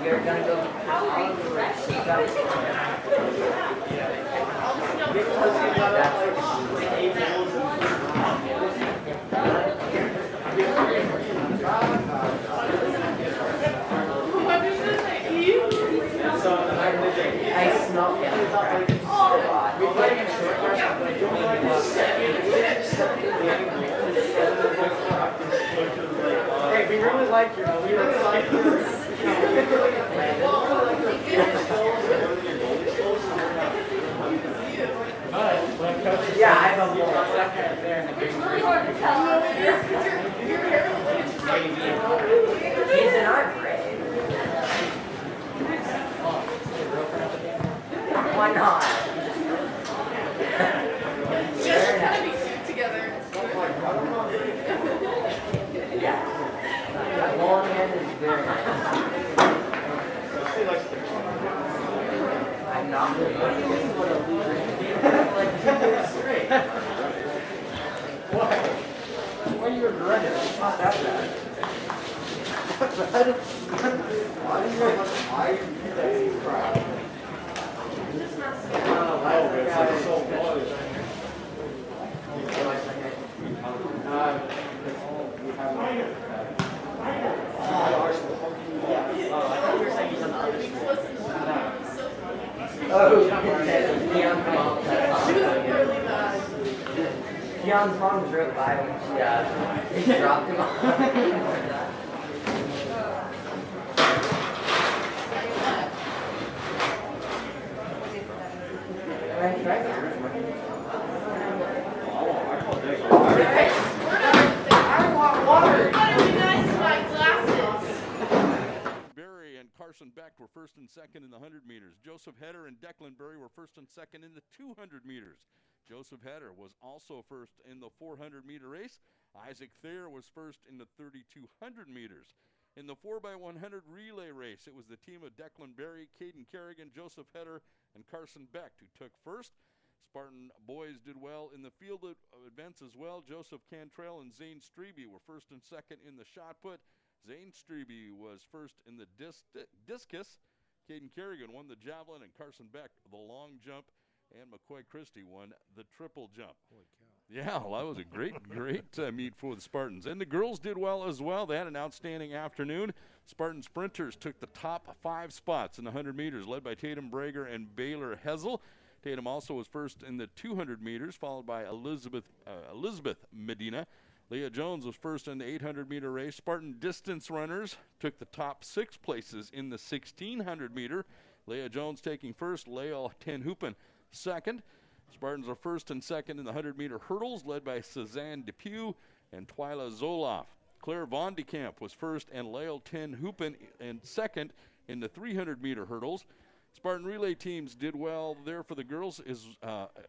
You're gonna go all the way. I smell it. Hey, we really like you. We really like you. Yeah, I know. It's really hard to tell. He's in our grade. Why not? Just kind of be together. Yeah. That long head is very nice. I'm not really what do you mean what a loser? Like 2 years straight. What? Why are you regretting it? It's not that bad. Why do you cry? Keon's mom drove by when she dropped him off. Beck were first and second in the 100 meters. Joseph Heder and Declan Berry were first and second in the 200 meters. Joseph Heder was also first in the 400-meter race. Isaac Thayer was first in the 3,200 meters. In the 4x100 relay race, it was the team of Declan Berry, Caden Kerrigan, Joseph Heder, and Carson Beck who took first. Spartan boys did well in the field events as well. Joseph Cantrell and Zane Strebe were first and second in the shot put. Zane Strebe was first in the discus. Caden Kerrigan won the javelin, and Carson Beck the long jump, and McCoy Christie won the triple jump. Holy cow. Yeah, well, that was a great meet for the Spartans. And the girls did well as well. They had an outstanding afternoon. Spartan sprinters took the top 5 spots in the 100 meters, led by Tatum Brager and Baylor Hessel. Tatum also was first in the 200 meters, followed by Elizabeth Medina. Leah Jones was first in the 800-meter race. Spartan distance runners took the top 6 places in the 1,600-meter. Leah Jones taking first, Lael Ten Hoopen second. Spartans are first and second in the 100-meter hurdles, led by Suzanne Depew and Twyla Zoloff. Claire Von de Kamp was first, and Lael Ten Hoopen and second in the 300-meter hurdles. Spartan relay teams did well there for the girls is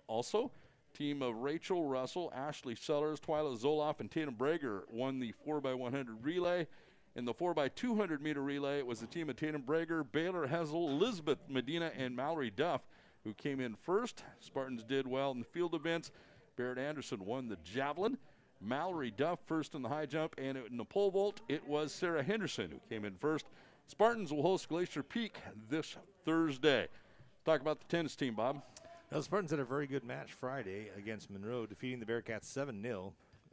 also. Team of Rachel Russell, Ashley Sellers, Twyla Zoloff, and Tatum Brager won the 4x100 relay. In the 4x200 meter relay, it was the team of Tatum Brager, Baylor Hessel, Elizabeth Medina, and Mallory Duff who came in first. Spartans did well in the field events. Barrett Anderson won the javelin. Mallory Duff first in the high jump, and in the pole vault, it was Sarah Henderson who came in first. Spartans will host Glacier Peak this Thursday. Talk about the tennis team, Bob. Now, the Spartans had a very good match Friday against Monroe, defeating the Bearcats 7-0.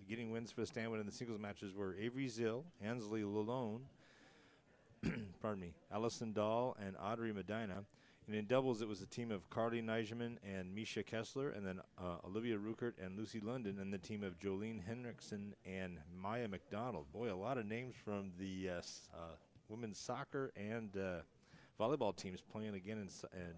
Getting wins for the Stanwood in the singles matches were Avery Zill, Ansley Lalone, Allison Dahl, and Audrey Medina. And in doubles, it was a team of Carly Nijman and Misha Kessler, and then Olivia Ruckert and Lucy London, and the team of Jolene Henriksen and Maya McDonald. Boy, a lot of names from the women's soccer and volleyball teams playing again in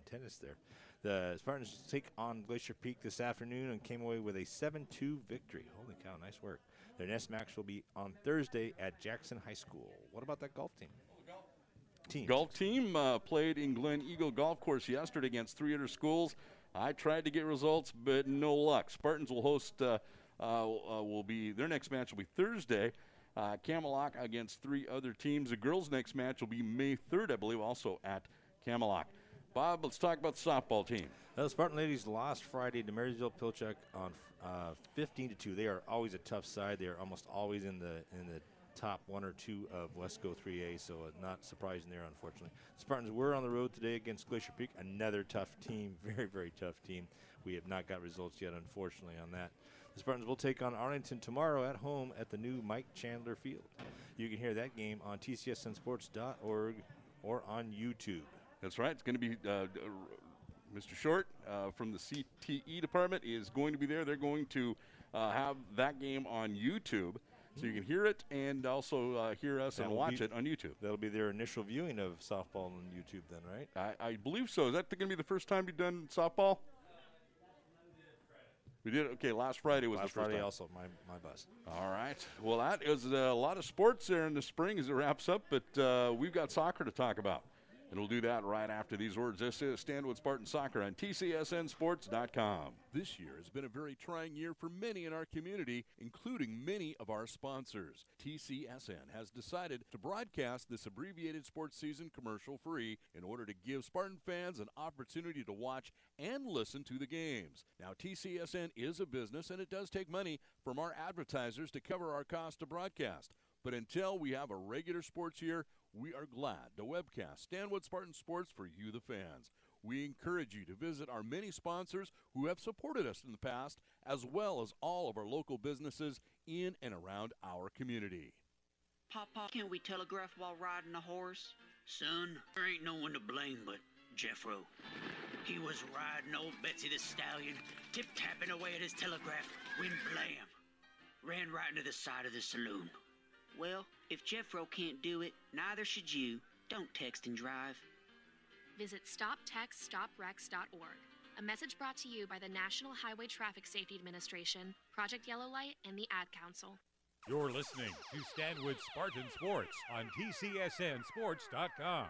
tennis there. The Spartans take on Glacier Peak this afternoon and came away with a 7-2 victory. Holy cow, nice work. Their next match will be on Thursday at Jackson High School. What about that golf team? Golf team played in Glen Eagle Golf Course yesterday against 3 other schools. I tried to get results, but no luck. Spartans will host, their next match will be Thursday. Camelot against 3 other teams. The girls' next match will be May 3rd, I believe, also at Camelot. Bob, let's talk about the softball team. The Spartan ladies lost Friday to Marysville Pilchuck on 15-2. They are always a tough side. They are almost always in the top 1 or 2 of Wesco 3A, so not surprising there, unfortunately. Spartans were on the road today against Glacier Peak, another tough team, very, very tough team. We have not got results yet, unfortunately, on that. The Spartans will take on Arlington tomorrow at home at the new Mike Chandler Field. You can hear that game on tcsnsports.org or on YouTube. That's right. It's going to be Mr. Short from the CTE department is going to be there. They're going to have that game on YouTube, so you can hear it and also hear us and watch it on YouTube. That'll be their initial viewing of softball on YouTube then, right? I believe so. Is that going to be the first time you've done softball? We did. Okay, last Friday was the first Friday time. also, my bus. All right. Well, that is a lot of sports there in the spring as it wraps up, but we've got soccer to talk about. And we'll do that right after these words. This is Stanwood Spartan Soccer on TCSNSports.com. This year has been a very trying year for many in our community, including many of our sponsors. TCSN has decided to broadcast this abbreviated sports season commercial-free in order to give Spartan fans an opportunity to watch and listen to the games. Now, TCSN is a business, and it does take money from our advertisers to cover our cost to broadcast. But until we have a regular sports year, we are glad to webcast Stanwood Spartan Sports for you, the fans. We encourage you to visit our many sponsors who have supported us in the past, as well as all of our local businesses in and around our community. Papa, can't we telegraph while riding a horse? Son, there ain't no one to blame but Jeffro. He was riding old Betsy the Stallion, tip-tapping away at his telegraph, when blam, ran right into the side of the saloon. Well, if Jeffro can't do it, neither should you. Don't text and drive. Visit StopTextStopWrecks.org. A message brought to you by the National Highway Traffic Safety Administration, Project Yellow Light, and the Ad Council. You're listening to Stanwood Spartan Sports on TCSNSports.com.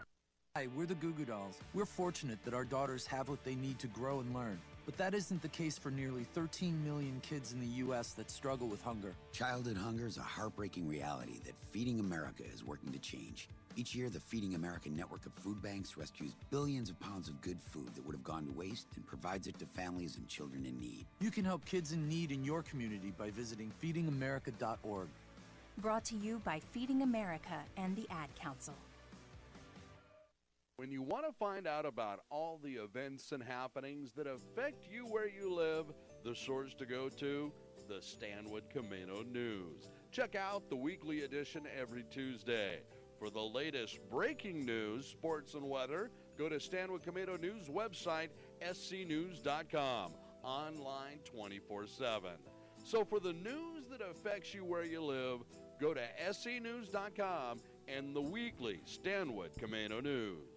Hi, we're the Goo Goo Dolls. We're fortunate that our daughters have what they need to grow and learn. But that isn't the case for nearly 13 million kids in the U.S. that struggle with hunger. Childhood hunger is a heartbreaking reality that Feeding America is working to change. Each year, the Feeding America network of food banks rescues billions of pounds of good food that would have gone to waste and provides it to families and children in need. You can help kids in need in your community by visiting feedingamerica.org. Brought to you by Feeding America and the Ad Council. When you want to find out about all the events and happenings that affect you where you live, the source to go to, the Stanwood Camino News. Check out the weekly edition every Tuesday. For the latest breaking news, sports, and weather, go to Stanwood Camino News website, scnews.com, online 24/7. So for the news that affects you where you live, go to scnews.com and the weekly Stanwood Camino News.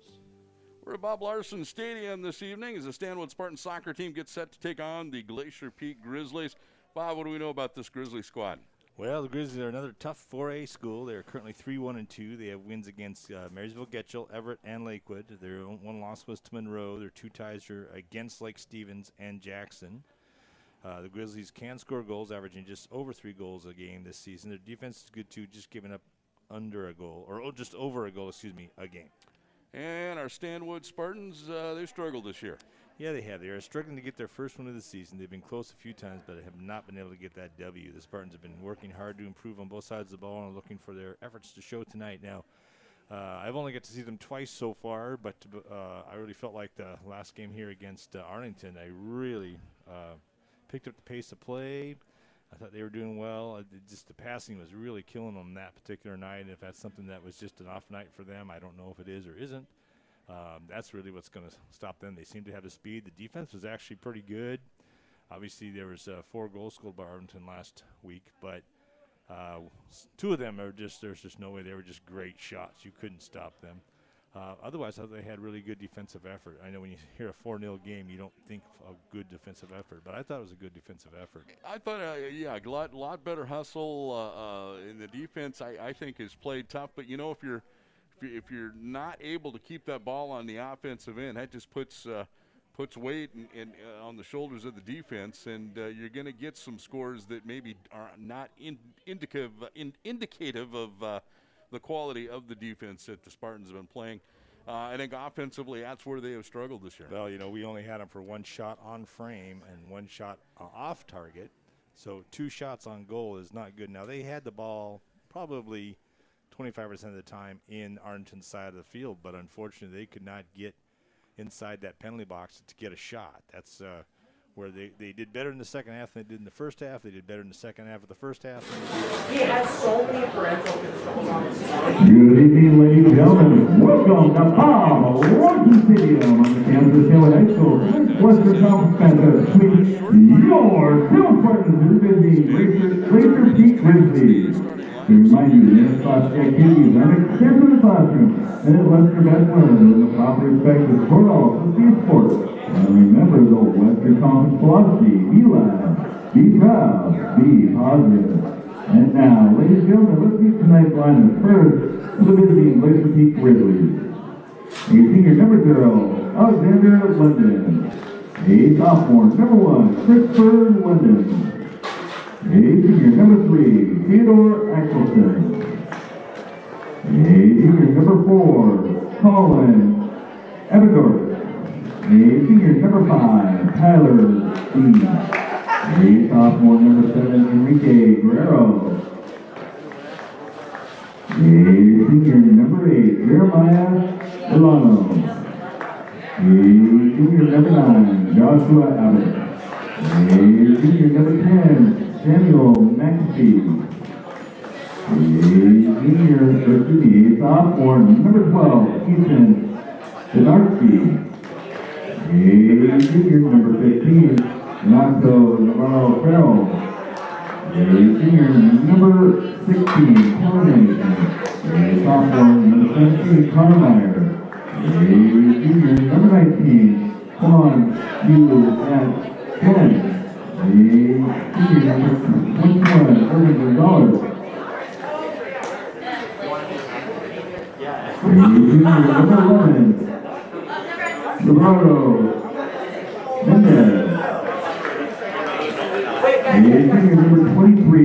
We're at Bob Larson Stadium this evening as the Stanwood Spartan soccer team gets set to take on the Glacier Peak Grizzlies. Bob, what do we know about this Grizzly squad? Well, the Grizzlies are another tough 4A school. They're currently 3-1-2. They have wins against Marysville, Getchell, Everett, and Lakewood. Their one loss was to Monroe. Their 2 ties are against Lake Stevens and Jackson. The Grizzlies can score goals, averaging just over 3 goals a game this season. Their defense is good, too, just giving up under a goal, or just over a goal, a game. And our Stanwood Spartans, they've struggled this year. Yeah, they have. They are struggling to get their first win of the season. They've been close a few times, but have not been able to get that W. The Spartans have been working hard to improve on both sides of the ball and are looking for their efforts to show tonight. Now, I've only got to see them twice so far, but I really felt like the last game here against Arlington, I really picked up the pace of play. I thought they were doing well. Just the passing was really killing them that particular night. And if that's something that was just an off night for them, I don't know if it is or isn't. That's really what's going to stop them. They seem to have the speed. The defense was actually pretty good. Obviously, there was 4 goals scored by Arlington last week, but 2 of them are just, there's just no way. They were just great shots. You couldn't stop them. Otherwise, I thought they had really good defensive effort. I know when you hear a 4-0 game, you don't think of a good defensive effort, but I thought it was a good defensive effort. I thought, a lot better hustle in the defense. I think is played tough, but you know, if you're not able to keep that ball on the offensive end, that just puts weight on the shoulders of the defense, and you're going to get some scores that maybe are not indicative of the quality of the defense that the Spartans have been playing. I think offensively, that's where they have struggled this year. Well, you know, we only had them for 1 shot on frame and 1 shot off target, so 2 shots on goal is not good. Now, they had the ball probably 25% of the time in Arlington's side of the field, but unfortunately they could not get inside that penalty box to get a shot. That's where they did better in the second half than they did in the first half. They did better in the second half of the first half. He has so many parental controls on his phone. Good evening, ladies and gentlemen. Welcome to Bob Washington Stadium on the campus of Taylor High School. Western Conference matchup between your Taylor Spartans and the Glacier Peak Grizzlies. To remind you, the in-class activities are extended in the classroom and it lets your best learn with the proper respect for sport all to see sports. And remember the Western Conference philosophy: be loud, be proud, be positive. And now, ladies and gentlemen, let's meet tonight's lineup first for the visiting Glacier Peak Grizzlies. A senior number 0, Alexander London. A sophomore number 1, Christopher London. A senior number 3, Theodore Axelson. A senior number 4, Colin Everdorf. A senior number 5, Tyler Dean. A sophomore number 7, Enrique Guerrero. A senior number 8, Jeremiah Delano. A senior number 9, Joshua Abbott. A senior number 10, Samuel McAfee. A sophomore number 12, Ethan Denarski. A junior number 15, Renato Navarro Farrell. A senior number 16, Kevin. A sophomore number 17, Connor Meyer. A junior number 19, Juan Hughes at 10. A senior number 21, Irvin Gonzalez. A junior number 11, Eduardo Mendez. A senior number 23,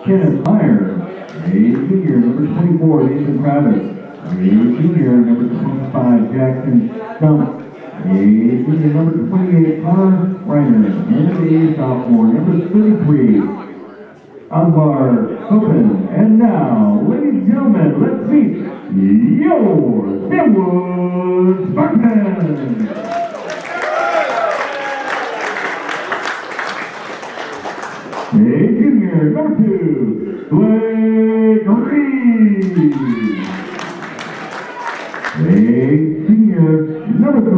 Kenneth Meyer. A senior number 24, Nathan Travis. A senior number 25, Jackson Stump. A senior number 28, Connor Reiner. And a sophomore number 33, Alvar Copen. And now, ladies and gentlemen, let's meet your Stanwood Spartans. A junior number 2, Blake Reed. A senior number 3,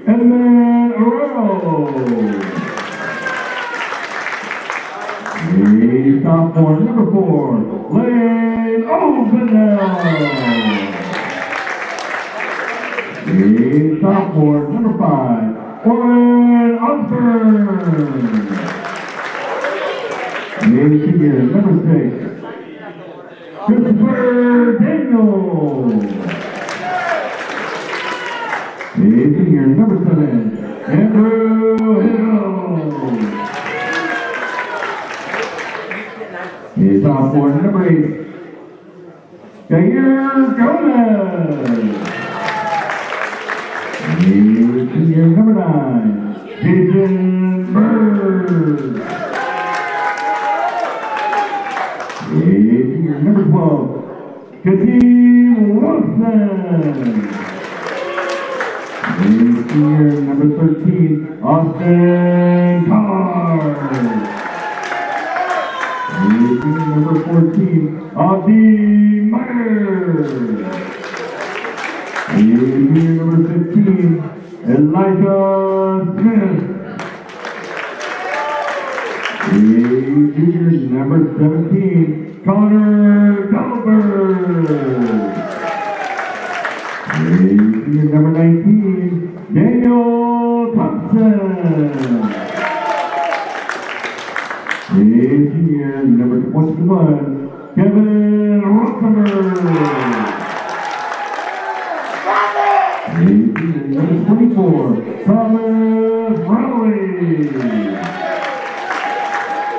Edmund Arroyo. A sophomore number 4, Lane Ovenell. A sophomore number 5, Oren Osborne. A senior number 6, Christopher Daniel. A senior number 7, Andrew Hill. A sophomore number 8, Jair Gomez. A senior number 9, Jason Bird. A senior number 12, Kadeem Wilson. A senior number 13, Austin Carr. A senior number 14, Audie Meyer. A senior number 15, Elijah Smith. A junior number 17, Connor Gallagher. A senior number 19, Daniel Thompson. A senior number 21, Kevin Rottenberg. A senior number 24, Thomas Rowley.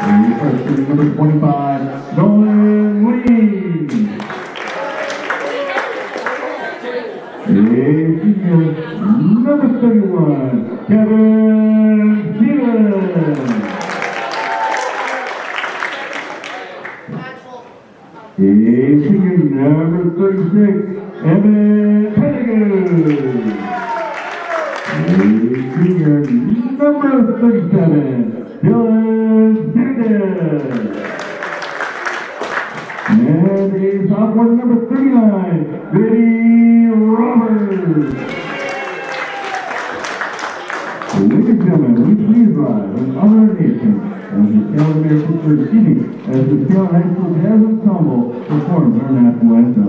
A freshman number 25, Nolan Lee. A senior number 31, Kevin Stevens. senior number 36, Evan Pettigrew. Senior number 37, Dylan Sanders. And a sophomore number 39, Betty Roberts. Ladies and gentlemen, we please rise in honor of the nation as the Stanwood High School Jazz Ensemble performs our national anthem.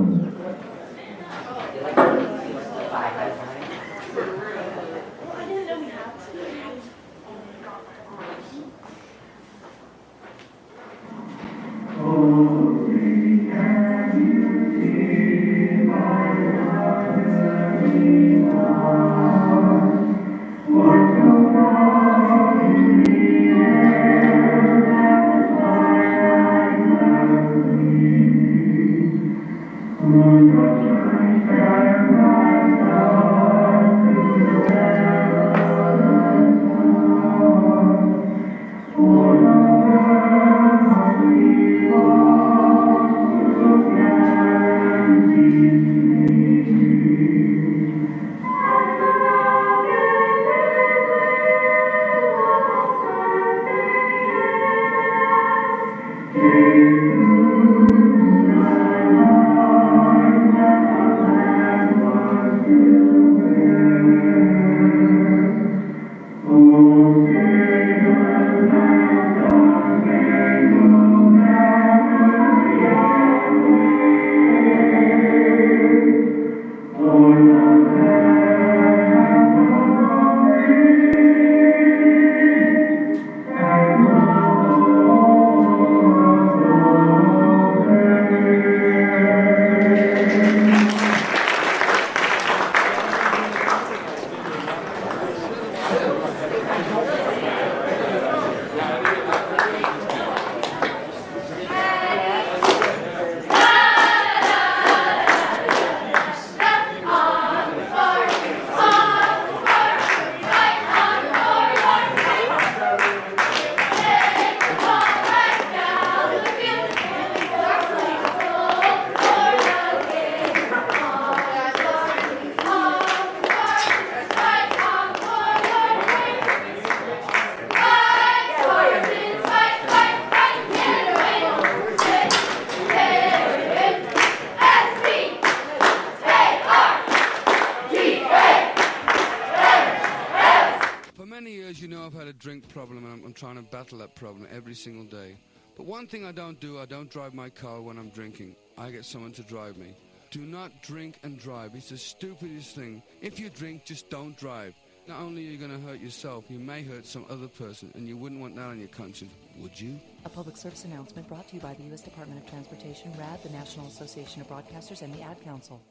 Problem, and I'm trying to battle that problem every single day. But one thing I don't do, I don't drive my car when I'm drinking. I get someone to drive me. Do not drink and drive. It's the stupidest thing. If you drink, just don't drive. Not only are you going to hurt yourself, you may hurt some other person, and you wouldn't want that on your conscience, would you? A public service announcement brought to you by the U.S. Department of Transportation, RAD, the National Association of Broadcasters, and the Ad Council.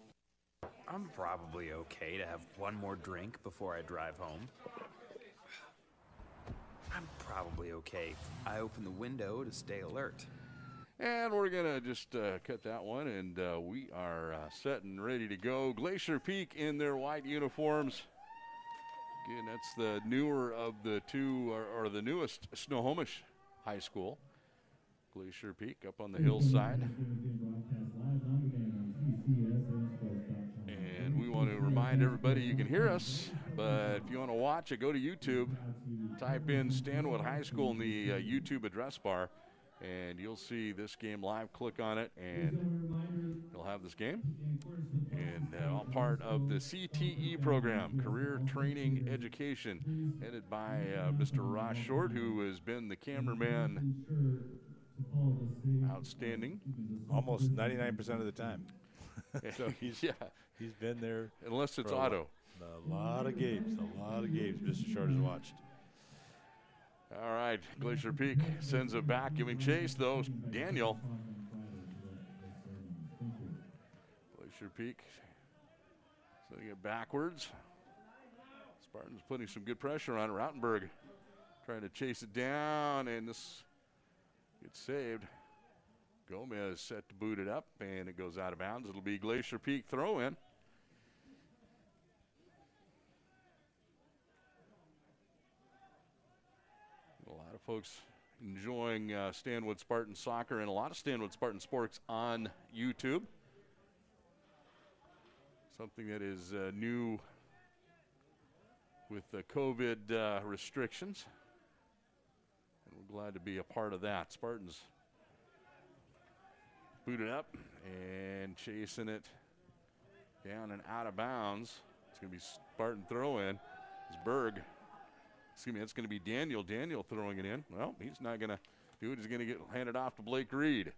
I'm probably okay to have one more drink before I drive home. I'm probably okay. I open the window to stay alert. And we're going to just cut that one, and we are set and ready to go. Glacier Peak in their white uniforms. Again, that's the newer of the two, or the newest Snohomish High School. Glacier Peak up on the hillside. And we want to remind everybody you can hear us, but if you want to watch it, go to YouTube. Type in Stanwood High School in the YouTube address bar, and you'll see this game live. Click on it, and you'll have this game. And all part of the CTE program, Career Training Education, headed by Mr. Ross Short, who has been the cameraman. Outstanding. Almost 99% of the time. So he's been there. Unless it's auto. A lot of games Mr. Short has watched. All right, Glacier Peak sends it back, giving chase, though. Daniel. Glacier Peak sending it backwards. Spartans putting some good pressure on Rautenberg, trying to chase it down, and this gets saved. Gomez set to boot it up, and it goes out of bounds. It'll be Glacier Peak throw-in. A lot of folks enjoying Stanwood Spartan soccer and a lot of Stanwood Spartan sports on YouTube. Something that is new with the COVID restrictions. And we're glad to be a part of that. Spartans booted up and chasing it down and out of bounds. It's going to be Spartan throw-in. It's Berg. Excuse me, it's going to be Daniel. Daniel throwing it in. Well, he's not going to do it. He's going to get handed off to Blake Reed.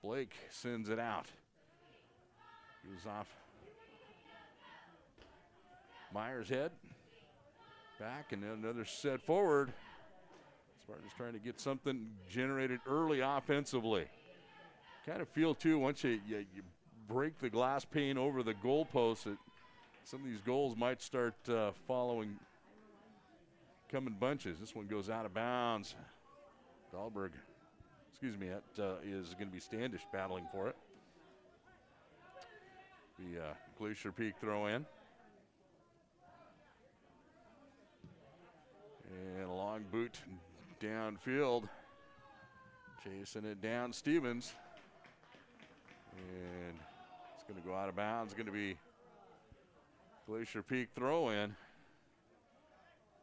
Blake sends it out. Goes off Meyer's head. Back, and then another set forward. Spartans trying to get something generated early offensively. Kind of feel, too, once you break the glass pane over the goalpost, that some of these goals might start come in bunches. This one goes out of bounds. Dahlberg, that is going to be Standish battling for it. The Glacier Peak throw in. And a long boot downfield. Chasing it down, Stevens. And it's going to go out of bounds. It's going to be Glacier Peak throw in.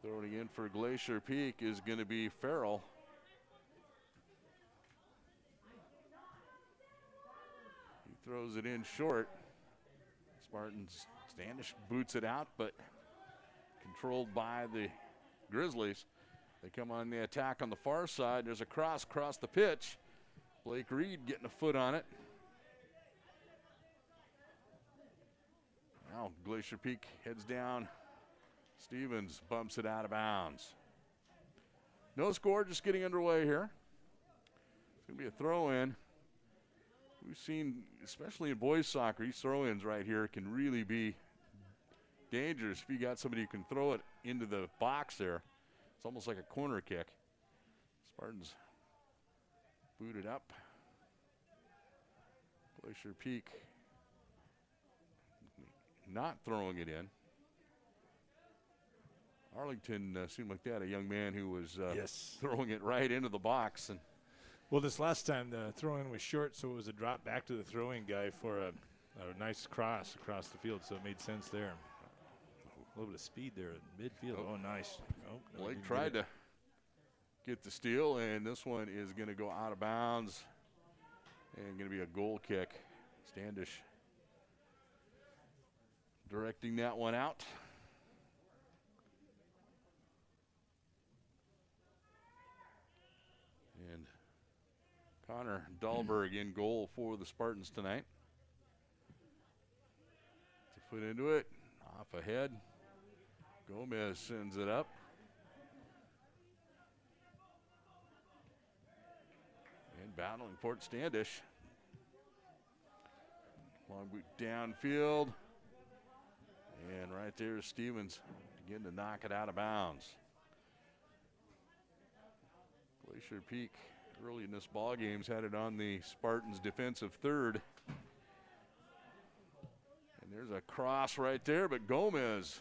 Throwing in for Glacier Peak is going to be Farrell. He throws it in short. Spartans, Standish boots it out, but controlled by the Grizzlies. They come on the attack on the far side. There's a cross across the pitch. Blake Reed getting a foot on it. Now Glacier Peak heads down. Stevens bumps it out of bounds. No score, just getting underway here. It's going to be a throw-in. We've seen, especially in boys soccer, these throw-ins right here can really be dangerous. If you got somebody who can throw it into the box there, it's almost like a corner kick. Spartans booted up. Glacier Peak not throwing it in. Arlington seemed like that, a young man who was throwing it right into the box. And well, this last time the throw-in was short, so it was a drop back to the throwing guy for a nice cross across the field, so it made sense there. A little bit of speed there at midfield. Oh, nice. Oh, Blake tried to get the steal, and this one is going to go out of bounds and going to be a goal kick. Standish directing that one out. And Connor Dahlberg in goal for the Spartans tonight. To put into it, off ahead. Gomez sends it up. And battling for it, Standish. Long boot downfield. And right there, Stevens again to knock it out of bounds. Glacier Peak early in this ball game's had it on the Spartans' defensive third. And there's a cross right there, but Gomez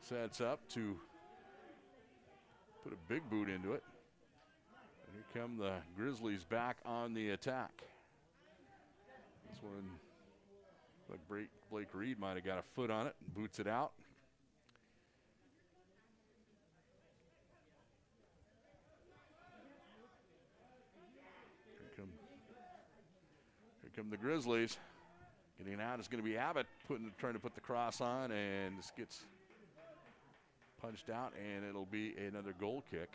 sets up to put a big boot into it. And here come the Grizzlies back on the attack. This one, like Blake Reed might have got a foot on it and boots it out. Here come the Grizzlies. Getting out is going to be Abbott trying to put the cross on, and this gets punched out, and it'll be another goal kick.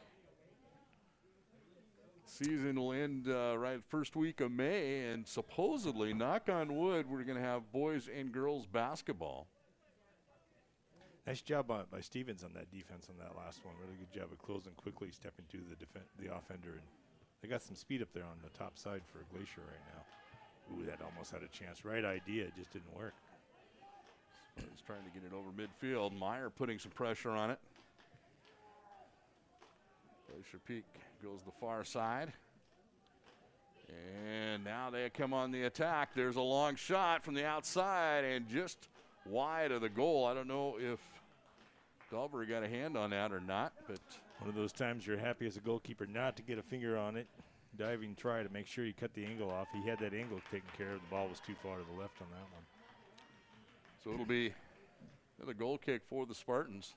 Season will end right first week of May, and supposedly, knock on wood, we're going to have boys and girls basketball. Nice job by Stevens on that defense on that last one. Really good job of closing quickly, stepping to the offender. And they got some speed up there on the top side for Glacier right now. Ooh, that almost had a chance. Right idea, it just didn't work. Spartans trying to get it over midfield. Meyer putting some pressure on it. Glacier Peak goes the far side. And now they come on the attack. There's a long shot from the outside and just wide of the goal. I don't know if Dahlberg got a hand on that or not, but One of those times you're happy as a goalkeeper not to get a finger on it. Diving try to make sure you cut the angle off. He had that angle taken care of. The ball was too far to the left on that one. So it'll be another goal kick for the Spartans.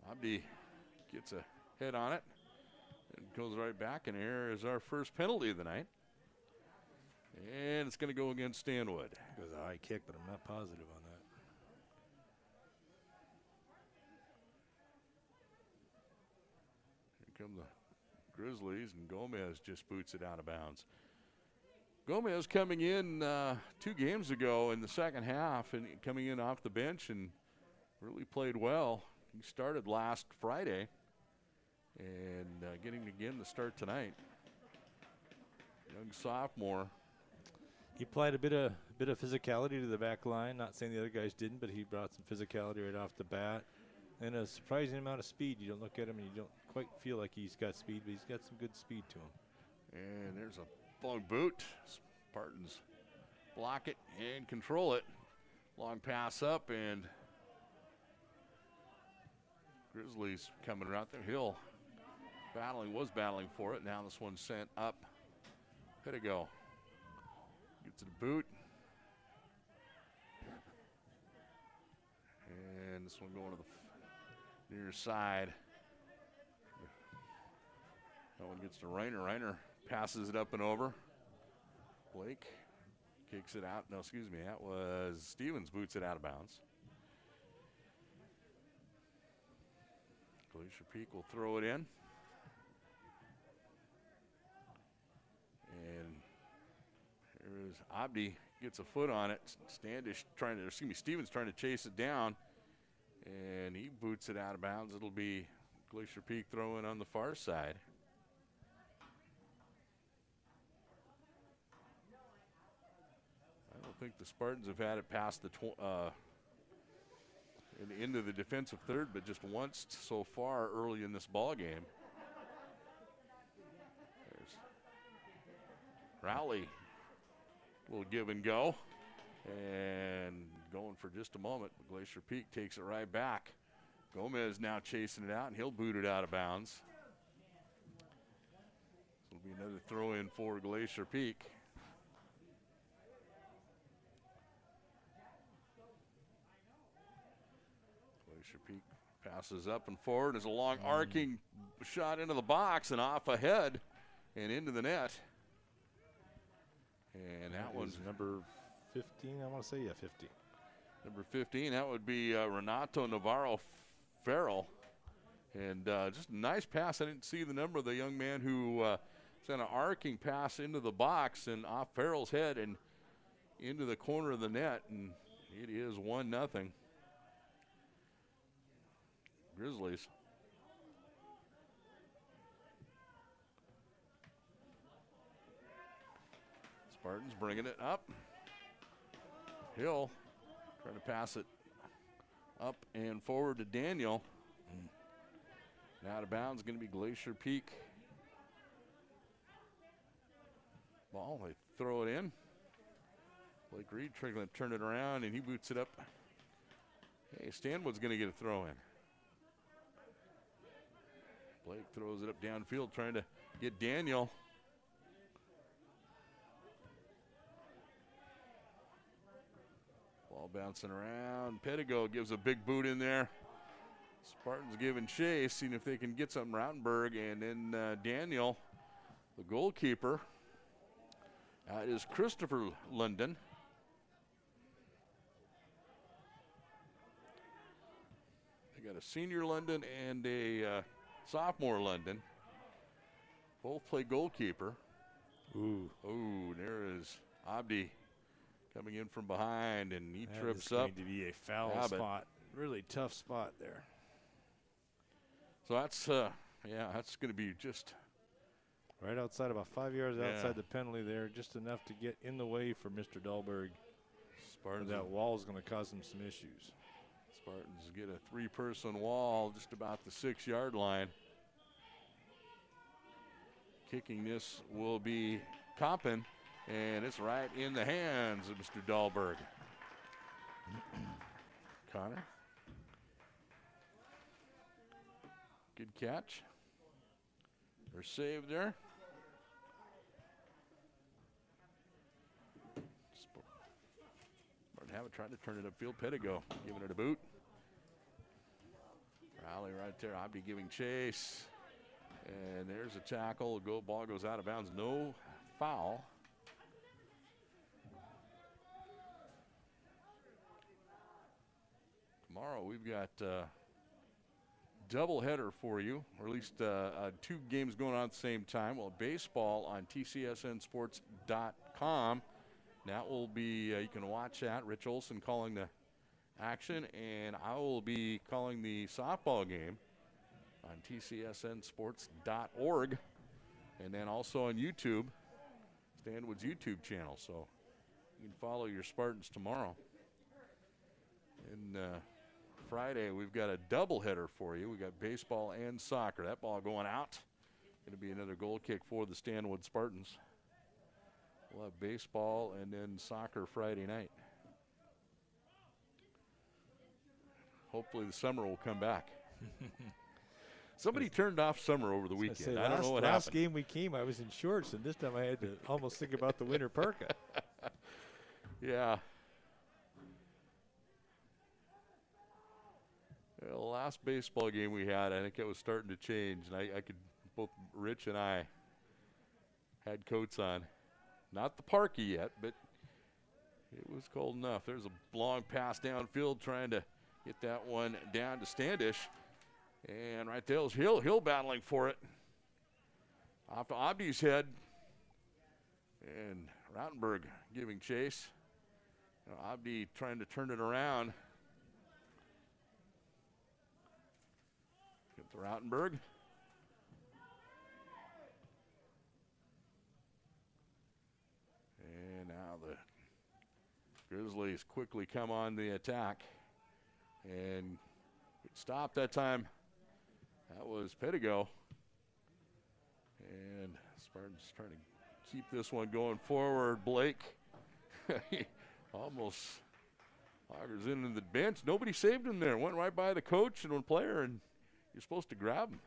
Abdi gets a head on it and goes right back, and here is our first penalty of the night. And it's going to go against Stanwood. It was a high kick, but I'm not positive on that. Here come the Grizzlies, and Gomez just boots it out of bounds. Gomez coming in 2 games ago in the second half and coming in off the bench and really played well. He started last Friday and getting again the start tonight. Young sophomore. He applied a bit of physicality to the back line. Not saying the other guys didn't, but he brought some physicality right off the bat. And a surprising amount of speed. You don't look at him and you don't quite feel like he's got speed, but he's got some good speed to him. And there's a long boot. Spartans block it and control it. Long pass up, and Grizzlies coming around there. Hill was battling for it. Now this one's sent up. Pedigo gets it a boot. And this one going to the near side. That one gets to Reiner. Reiner passes it up and over. Blake kicks it out. No, excuse me. That was Stevens boots it out of bounds. Glacier Peak will throw it in. And here's Abdi gets a foot on it. Stevens trying to chase it down. And he boots it out of bounds. It'll be Glacier Peak throwing on the far side. I don't think the Spartans have had it past the into the defensive third, but just once so far early in this ball game. There's Rowley. Little give and go. And going for just a moment, but Glacier Peak takes it right back. Gomez now chasing it out, and he'll boot it out of bounds. So it'll be another throw in for Glacier Peak. Glacier Peak passes up and forward. There's a long arcing shot into the box and off ahead and into the net. And that one's number 15, I want to say, yeah, 15. Number 15, that would be Renato Navarro Farrell. And just a nice pass. I didn't see the number of the young man who sent an arcing pass into the box and off Farrell's head and into the corner of the net. And it is 1-0. Grizzlies. Spartans bringing it up. Hill trying to pass it up and forward to Daniel. And out of bounds, going to be Glacier Peak. Ball, they throw it in. Blake Reed trying to turn it around, and he boots it up. Hey, Stanwood's going to get a throw in. Blake throws it up downfield, trying to get Daniel. Ball bouncing around. Pedigo gives a big boot in there. Spartans giving chase, seeing if they can get something. Rautenberg, and then Daniel, the goalkeeper. That is Christopher London. They got a senior London and a sophomore London. Both play goalkeeper. Ooh, there is Abdi coming in from behind, and he trips up. up. Going to be a foul spot. Really tough spot there. So that's, that's going to be just right outside, about 5 yards outside the penalty there, just enough to get in the way for Mr. Dahlberg. Spartans. That wall is going to cause him some issues. Spartans get a 3-person wall just about the 6-yard line. Kicking this will be Coppin, and it's right in the hands of Mr. Dahlberg. Connor. Good catch. Or save there. Spartan have it trying to turn it upfield. Pettigo giving it a boot. Rally right there. Abdi giving chase. And there's a tackle. Ball goes out of bounds. No foul. Tomorrow we've got doubleheader for you, or at least 2 games going on at the same time. Well, baseball on tcsnsports.com. That will be, you can watch that. Rich Olson calling the action, and I will be calling the softball game on tcsnsports.org, and then also on YouTube, Stanwood's YouTube channel. So you can follow your Spartans tomorrow. And Friday, we've got a doubleheader for you. We got baseball and soccer. That ball going out. Going to be another goal kick for the Stanwood Spartans. We'll have baseball and then soccer Friday night. Hopefully the summer will come back. Somebody turned off summer over the weekend. I don't know what happened. Last game we came, I was in shorts, and this time I had to almost think about the winter parka. Yeah. The last baseball game we had, I think it was starting to change, and I could, both Rich and I had coats on. Not the parky yet, but it was cold enough. There's a long pass downfield trying to get that one down to Standish. And right there was Hill battling for it. Off to Abdi's head. And Rautenberg giving chase. Abdi trying to turn it around. Get to Rautenberg. And now the Grizzlies quickly come on the attack. And good stop that time. That was Pettigo. And Spartans trying to keep this one going forward. Blake almost loggers into the bench. Nobody saved him there. Went right by the coach and one player, and you're supposed to grab him.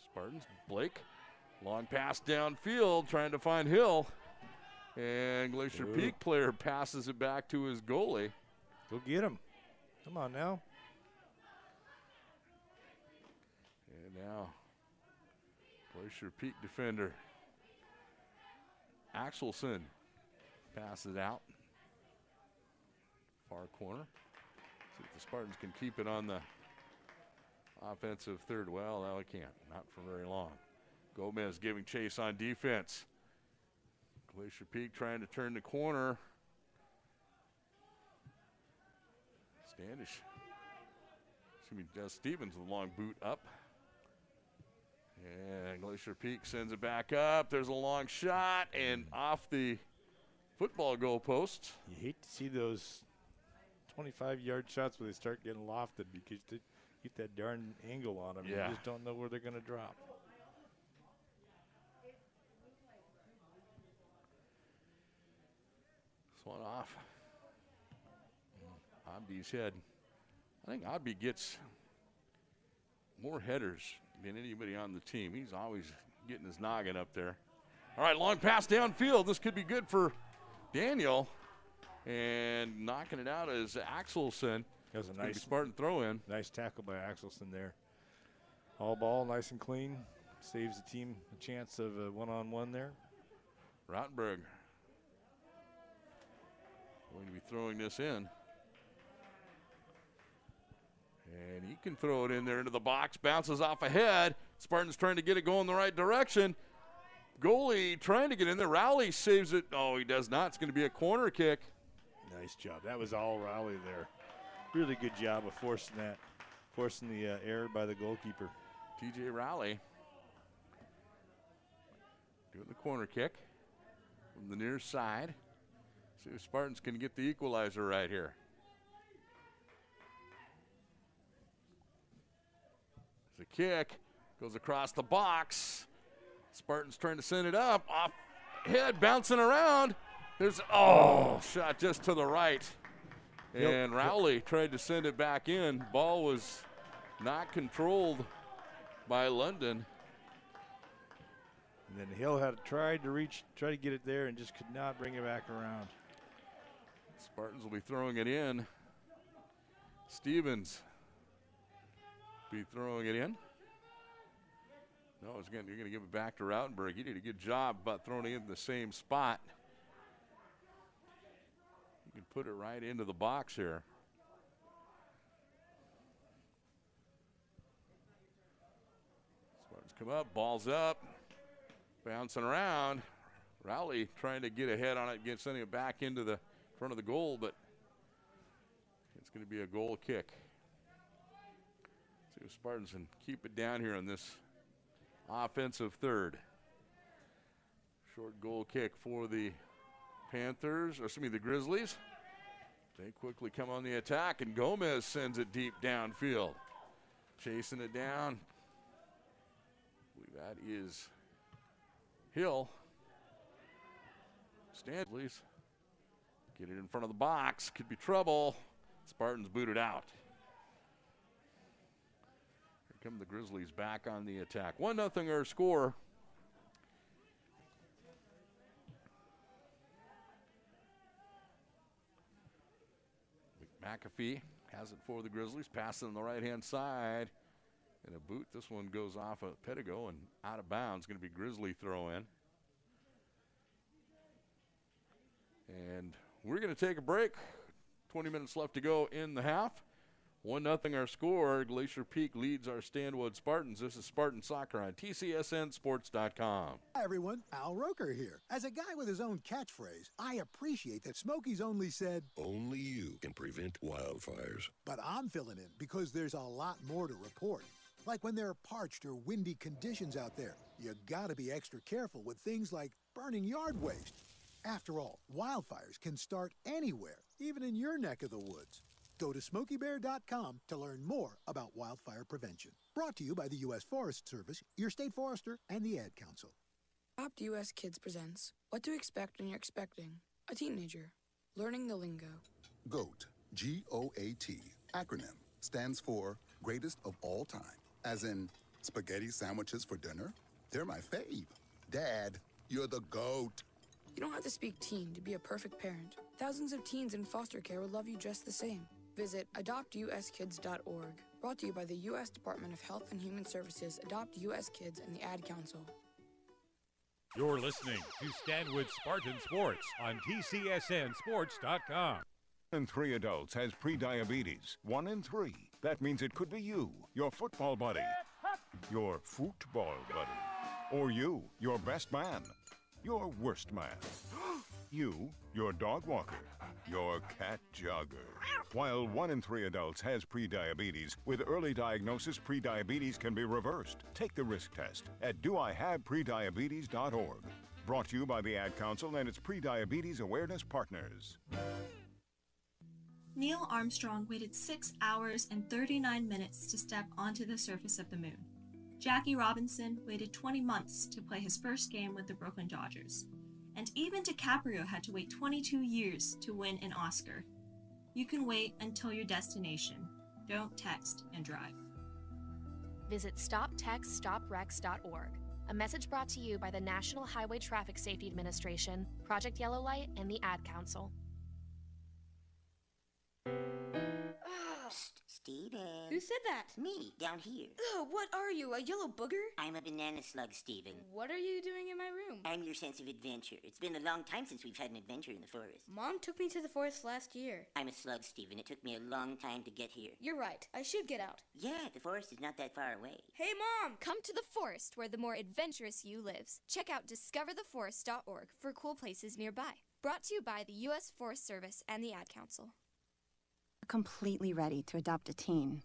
Spartans, Blake, long pass downfield, trying to find Hill. And Glacier Peak player passes it back to his goalie. Go get him. Come on now. And now, Glacier Peak defender Axelson passes out. Far corner. See if the Spartans can keep it on the offensive third. Well, no, they can't. Not for very long. Gomez giving chase on defense. Glacier Peak trying to turn the corner. Standish. Stevens with a long boot up. And Glacier Peak sends it back up. There's a long shot and off the football goal post. You hate to see those 25-yard shots where they start getting lofted because they get that darn angle on them. Yeah. You just don't know where they're going to drop. This one off. Abdi's head. I think Abdi gets more headers than anybody on the team. He's always getting his noggin up there. All right, long pass downfield. This could be good for Daniel. And knocking it out is Axelson. That was a nice Spartan throw in. Nice tackle by Axelson there. All ball, nice and clean. Saves the team a chance of a one-on-one there. Rautenberg going to be throwing this in. And he can throw it in there into the box. Bounces off ahead. Spartans trying to get it going the right direction. Goalie trying to get in there. Rowley saves it. Oh, he does not. It's going to be a corner kick. Nice job. That was all Rowley there. Really good job of forcing the error by the goalkeeper. TJ Rowley doing the corner kick from the near side. See if Spartans can get the equalizer right here. The kick goes across the box. Spartans trying to send it up. Off head, bouncing around. There's, shot just to the right. And Rowley tried to send it back in. Ball was not controlled by London. And then Hill had tried to get it there and just could not bring it back around. Spartans will be throwing it in. Stevens be throwing it in. No, you're going to give it back to Rautenberg. He did a good job about throwing it in the same spot. You can put it right into the box here. Spartans come up, ball's up, bouncing around. Rowley trying to get ahead on it, sending it back into the front of the goal, but it's going to be a goal kick. See if Spartans can keep it down here on this offensive third. Short goal kick for the the Grizzlies. They quickly come on the attack, and Gomez sends it deep downfield. Chasing it down. I believe that is Hill. Stand, please. Get it in front of the box. Could be trouble. Spartans booted out. Here come the Grizzlies back on the attack. 1-0 our score. McAfee has it for the Grizzlies. Passing on the right-hand side. And a boot. This one goes off of Pedigo and out of bounds. Going to be Grizzly throw in. And we're going to take a break. 20 minutes left to go in the half. 1-0 our score. Glacier Peak leads our Stanwood Spartans. This is Spartan Soccer on TCSNSports.com. Hi, everyone. Al Roker here. As a guy with his own catchphrase, I appreciate that Smokey's only said, "Only you can prevent wildfires." But I'm filling in because there's a lot more to report. Like when there are parched or windy conditions out there, you gotta be extra careful with things like burning yard waste. After all, wildfires can start anywhere, even in your neck of the woods. Go to SmokeyBear.com to learn more about wildfire prevention. Brought to you by the U.S. Forest Service, your state forester, and the Ad Council. Adopt US Kids presents What to Expect When You're Expecting a Teenager. Learning the lingo. GOAT, G-O-A-T, acronym, stands for Greatest of All Time. As in, spaghetti sandwiches for dinner? They're my fave. Dad, you're the GOAT. You don't have to speak teen to be a perfect parent. Thousands of teens in foster care will love you just the same. Visit adoptuskids.org. Brought to you by the U.S. Department of Health and Human Services, Adopt U.S. Kids, and the Ad Council. You're listening to Stanwood Spartan Sports on TCSNSports.com. 1 in 3 adults has prediabetes. 1 in 3. That means it could be you, your football buddy, your football buddy, or you, your best man, your worst man, you, your dog walker, your cat jogger. While 1 in 3 adults has prediabetes, with early diagnosis, prediabetes can be reversed. Take the risk test at doihaveprediabetes.org. Brought to you by the Ad Council and its prediabetes awareness partners. Neil Armstrong waited 6 hours and 39 minutes to step onto the surface of the moon. Jackie Robinson waited 20 months to play his first game with the Brooklyn Dodgers. And even DiCaprio had to wait 22 years to win an Oscar. You can wait until your destination. Don't text and drive. Visit StopTextStopWrecks.org. A message brought to you by the National Highway Traffic Safety Administration, Project Yellow Light, and the Ad Council. Steven. Who said that? Me, down here. Ugh, what are you, a yellow booger? I'm a banana slug, Steven. What are you doing in my room? I'm your sense of adventure. It's been a long time since we've had an adventure in the forest. Mom took me to the forest last year. I'm a slug, Steven. It took me a long time to get here. You're right. I should get out. Yeah, the forest is not that far away. Hey, Mom! Come to the forest where the more adventurous you lives. Check out discovertheforest.org for cool places nearby. Brought to you by the U.S. Forest Service and the Ad Council. Completely ready to adopt a teen.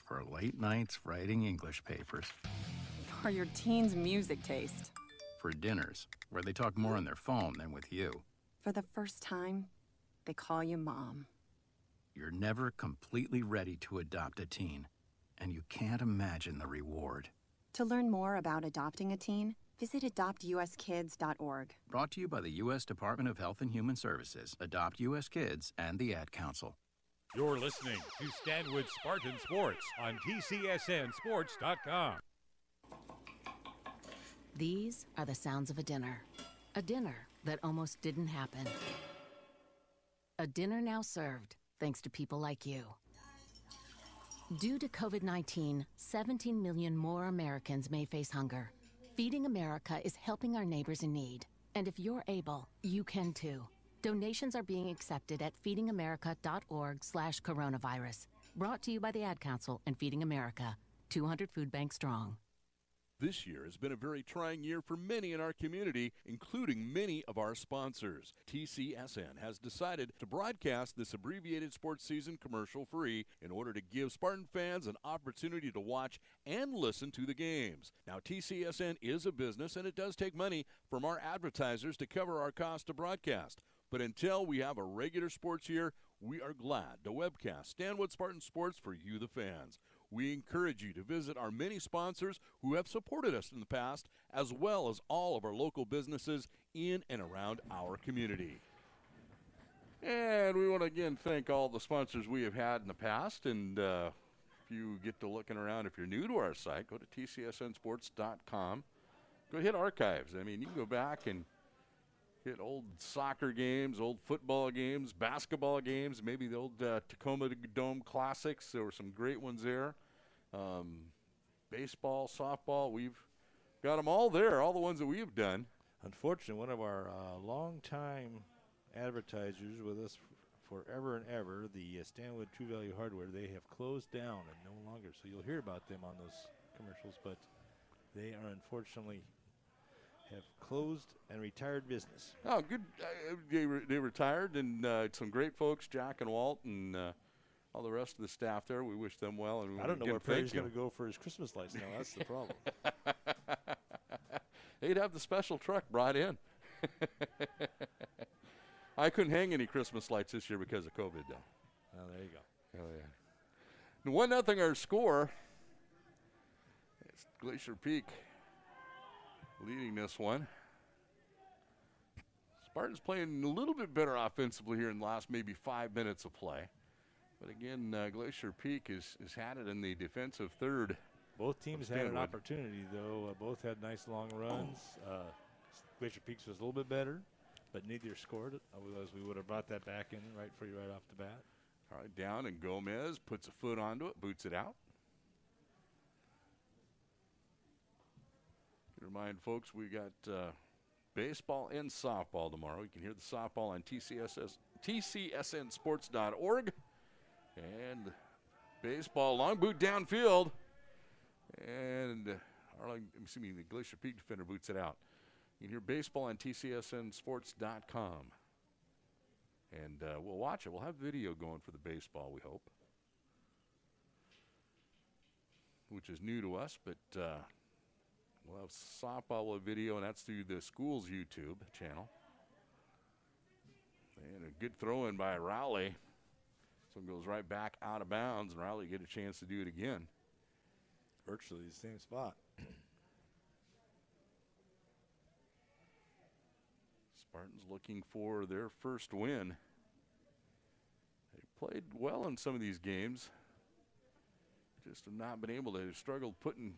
For late nights writing English papers. For your teen's music taste. For dinners, where they talk more on their phone than with you. For the first time, they call you Mom. You're never completely ready to adopt a teen, and you can't imagine the reward. To learn more about adopting a teen, visit adoptuskids.org. Brought to you by the U.S. Department of Health and Human Services, Adopt U.S. Kids, and the Ad Council. You're listening to Stanwood Spartan Sports on TCSNSports.com. These are the sounds of a dinner. A dinner that almost didn't happen. A dinner now served thanks to people like you. Due to COVID-19, 17 million more Americans may face hunger. Feeding America is helping our neighbors in need. And if you're able, you can too. Donations are being accepted at feedingamerica.org/coronavirus. Brought to you by the Ad Council and Feeding America, 200 food banks strong. This year has been a very trying year for many in our community, including many of our sponsors. TCSN has decided to broadcast this abbreviated sports season commercial-free in order to give Spartan fans an opportunity to watch and listen to the games. Now, TCSN is a business, and it does take money from our advertisers to cover our cost to broadcast. But until we have a regular sports year, we are glad to webcast Stanwood Spartan Sports for you, the fans. We encourage you to visit our many sponsors who have supported us in the past, as well as all of our local businesses in and around our community. And we want to again thank all the sponsors we have had in the past. And if you get to looking around, if you're new to our site, go to tcsnsports.com. Go hit archives. I mean, you can go back and hit old soccer games, old football games, basketball games, maybe the old Tacoma Dome Classics. There were some great ones there. Baseball, softball, we've got them all there, all the ones that we've done. Unfortunately, one of our longtime advertisers with us forever and ever, the Stanwood True Value Hardware, they have closed down and no longer. So you'll hear about them on those commercials, but they are unfortunately have closed and retired business. Oh, good. They retired, and some great folks, Jack and Walt, and all the rest of the staff there. We wish them well. And I don't know where Perry's going to go for his Christmas lights now. That's the problem. They'd have the special truck brought in. I couldn't hang any Christmas lights this year because of COVID, though. Oh, there you go. Oh, yeah. 1-0 our score. It's Glacier Peak leading this one. Spartans playing a little bit better offensively here in the last maybe 5 minutes of play. But again, Glacier Peak has had it in the defensive third. Both teams had an opportunity, though. Both had nice long runs. Glacier Peaks was a little bit better, but neither scored it. Otherwise, we would have brought that back in right off the bat. All right, down, and Gomez puts a foot onto it, boots it out. Remind folks, we got baseball and softball tomorrow. You can hear the softball on TCSNsports.org. And baseball, long boot downfield. And the Glacier Peak defender boots it out. You can hear baseball on TCSNsports.com. And we'll watch it. We'll have video going for the baseball, we hope. Which is new to us, but we'll have softball video, and that's through the school's YouTube channel. And a good throw in by Rowley. So it goes right back out of bounds, and Rowley get a chance to do it again. Virtually the same spot. Spartans looking for their first win. They played well in some of these games. Just have not been able to struggle putting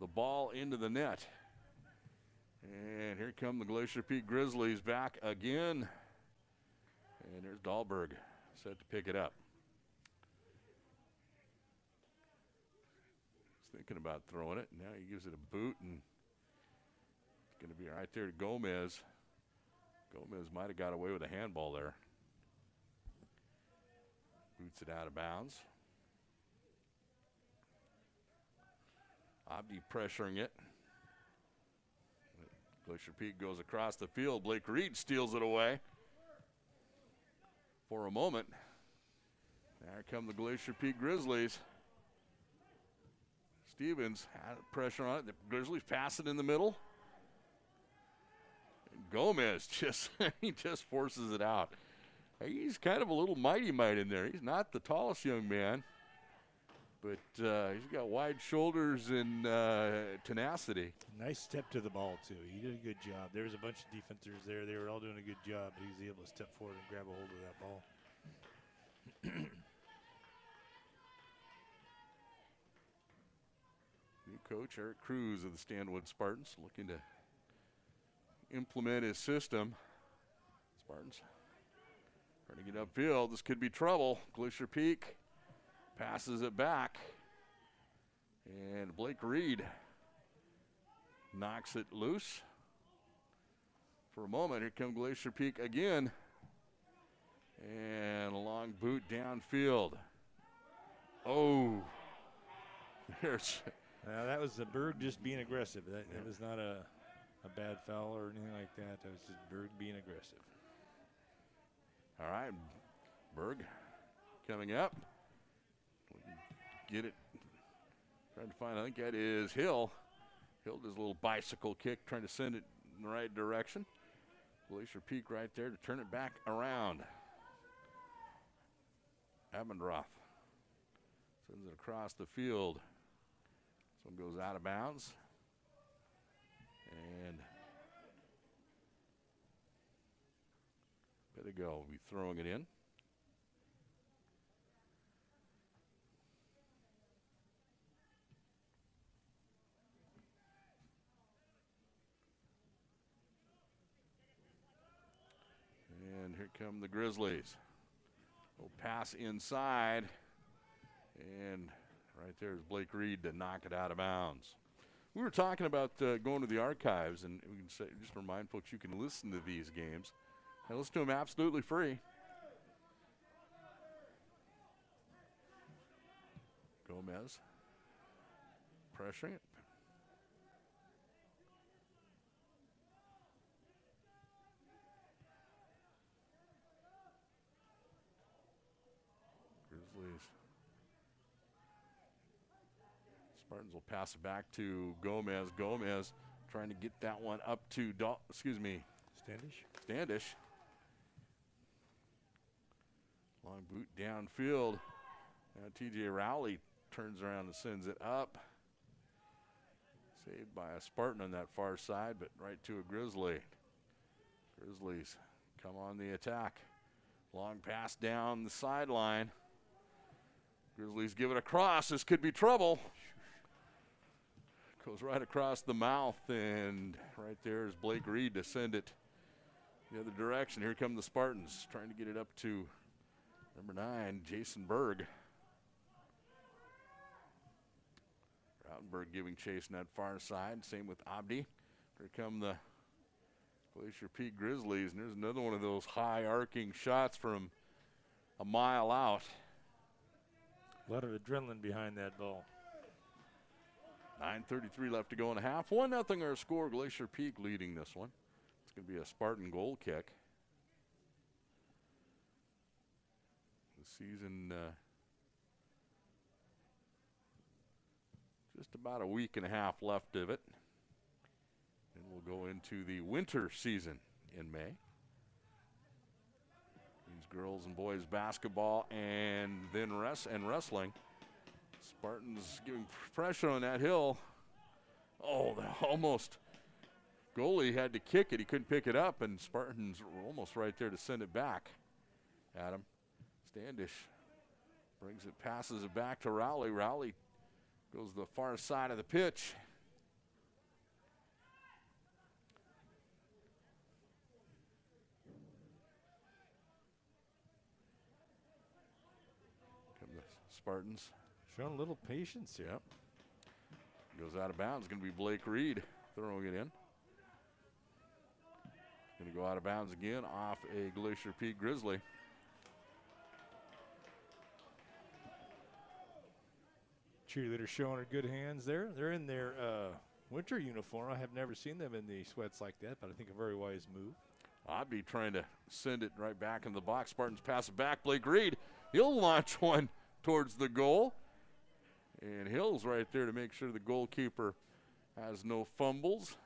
the ball into the net. And here come the Glacier Peak Grizzlies back again. And there's Dahlberg set to pick it up. He's thinking about throwing it. Now he gives it a boot, and it's going to be right there to Gomez. Gomez might have got away with a handball there. Boots it out of bounds. Abdi pressuring it. Glacier Peak goes across the field. Blake Reed steals it away for a moment. There come the Glacier Peak Grizzlies. Stevens had pressure on it. The Grizzlies pass it in the middle. And Gomez just forces it out. He's kind of a little mighty mite in there. He's not the tallest young man, but he's got wide shoulders and tenacity. Nice step to the ball, too. He did a good job. There was a bunch of defenders there. They were all doing a good job, but he was able to step forward and grab a hold of that ball. coach Eric Cruz of the Stanwood Spartans looking to implement his system. Spartans trying to get upfield. This could be trouble. Glacier Peak passes it back. And Blake Reed knocks it loose. For a moment, here come Glacier Peak again. And a long boot downfield. Oh, there's. Now that was the Berg just being aggressive. That was not a bad foul or anything like that. That was just Berg being aggressive. All right, Berg coming up. Get it. Trying to find, I think that is Hill. Hill does a little bicycle kick, trying to send it in the right direction. Glacier Peak right there to turn it back around. Abendroth sends it across the field. This one goes out of bounds. And Pedigo will be throwing it in. And here come the Grizzlies. Little pass inside. And right there is Blake Reed to knock it out of bounds. We were talking about going to the archives, and we can say, just remind folks you can listen to these games. And listen to them absolutely free. Gomez pressuring it. Grizzlies. Spartans will pass it back to Gomez. Gomez trying to get that one up to, Standish. Long boot downfield. Now TJ Rowley turns around and sends it up. Saved by a Spartan on that far side, but right to a Grizzly. Grizzlies come on the attack. Long pass down the sideline. Grizzlies give it across. This could be trouble. Goes right across the mouth, and right there is Blake Reed to send it the other direction. Here come the Spartans trying to get it up to number 9, Jason Berg. Rautenberg giving chase on that far side. Same with Abdi. Here come the Glacier Peak Grizzlies, and there's another one of those high arcing shots from a mile out. A lot of adrenaline behind that ball. 9:33 left to go in a half. 1-0 our score. Glacier Peak leading this one. It's going to be a Spartan goal kick. The season just about a week and a half left of it. And we'll go into the winter season in May. These girls and boys basketball and then wrestling. Spartans giving pressure on that hill. Oh, almost. Goalie had to kick it. He couldn't pick it up, and Spartans were almost right there to send it back. Adam Standish brings it, passes it back to Rowley. Rowley goes to the far side of the pitch. Come the Spartans. Showing a little patience here. Yep. Goes out of bounds. Going to be Blake Reed throwing it in. Going to go out of bounds again off a Glacier Peak Grizzly. Cheerleaders showing her good hands there. They're in their winter uniform. I have never seen them in the sweats like that, but I think a very wise move. I'd be trying to send it right back in the box. Spartans pass it back. Blake Reed, he'll launch one towards the goal. And Hill's right there to make sure the goalkeeper has no fumbles.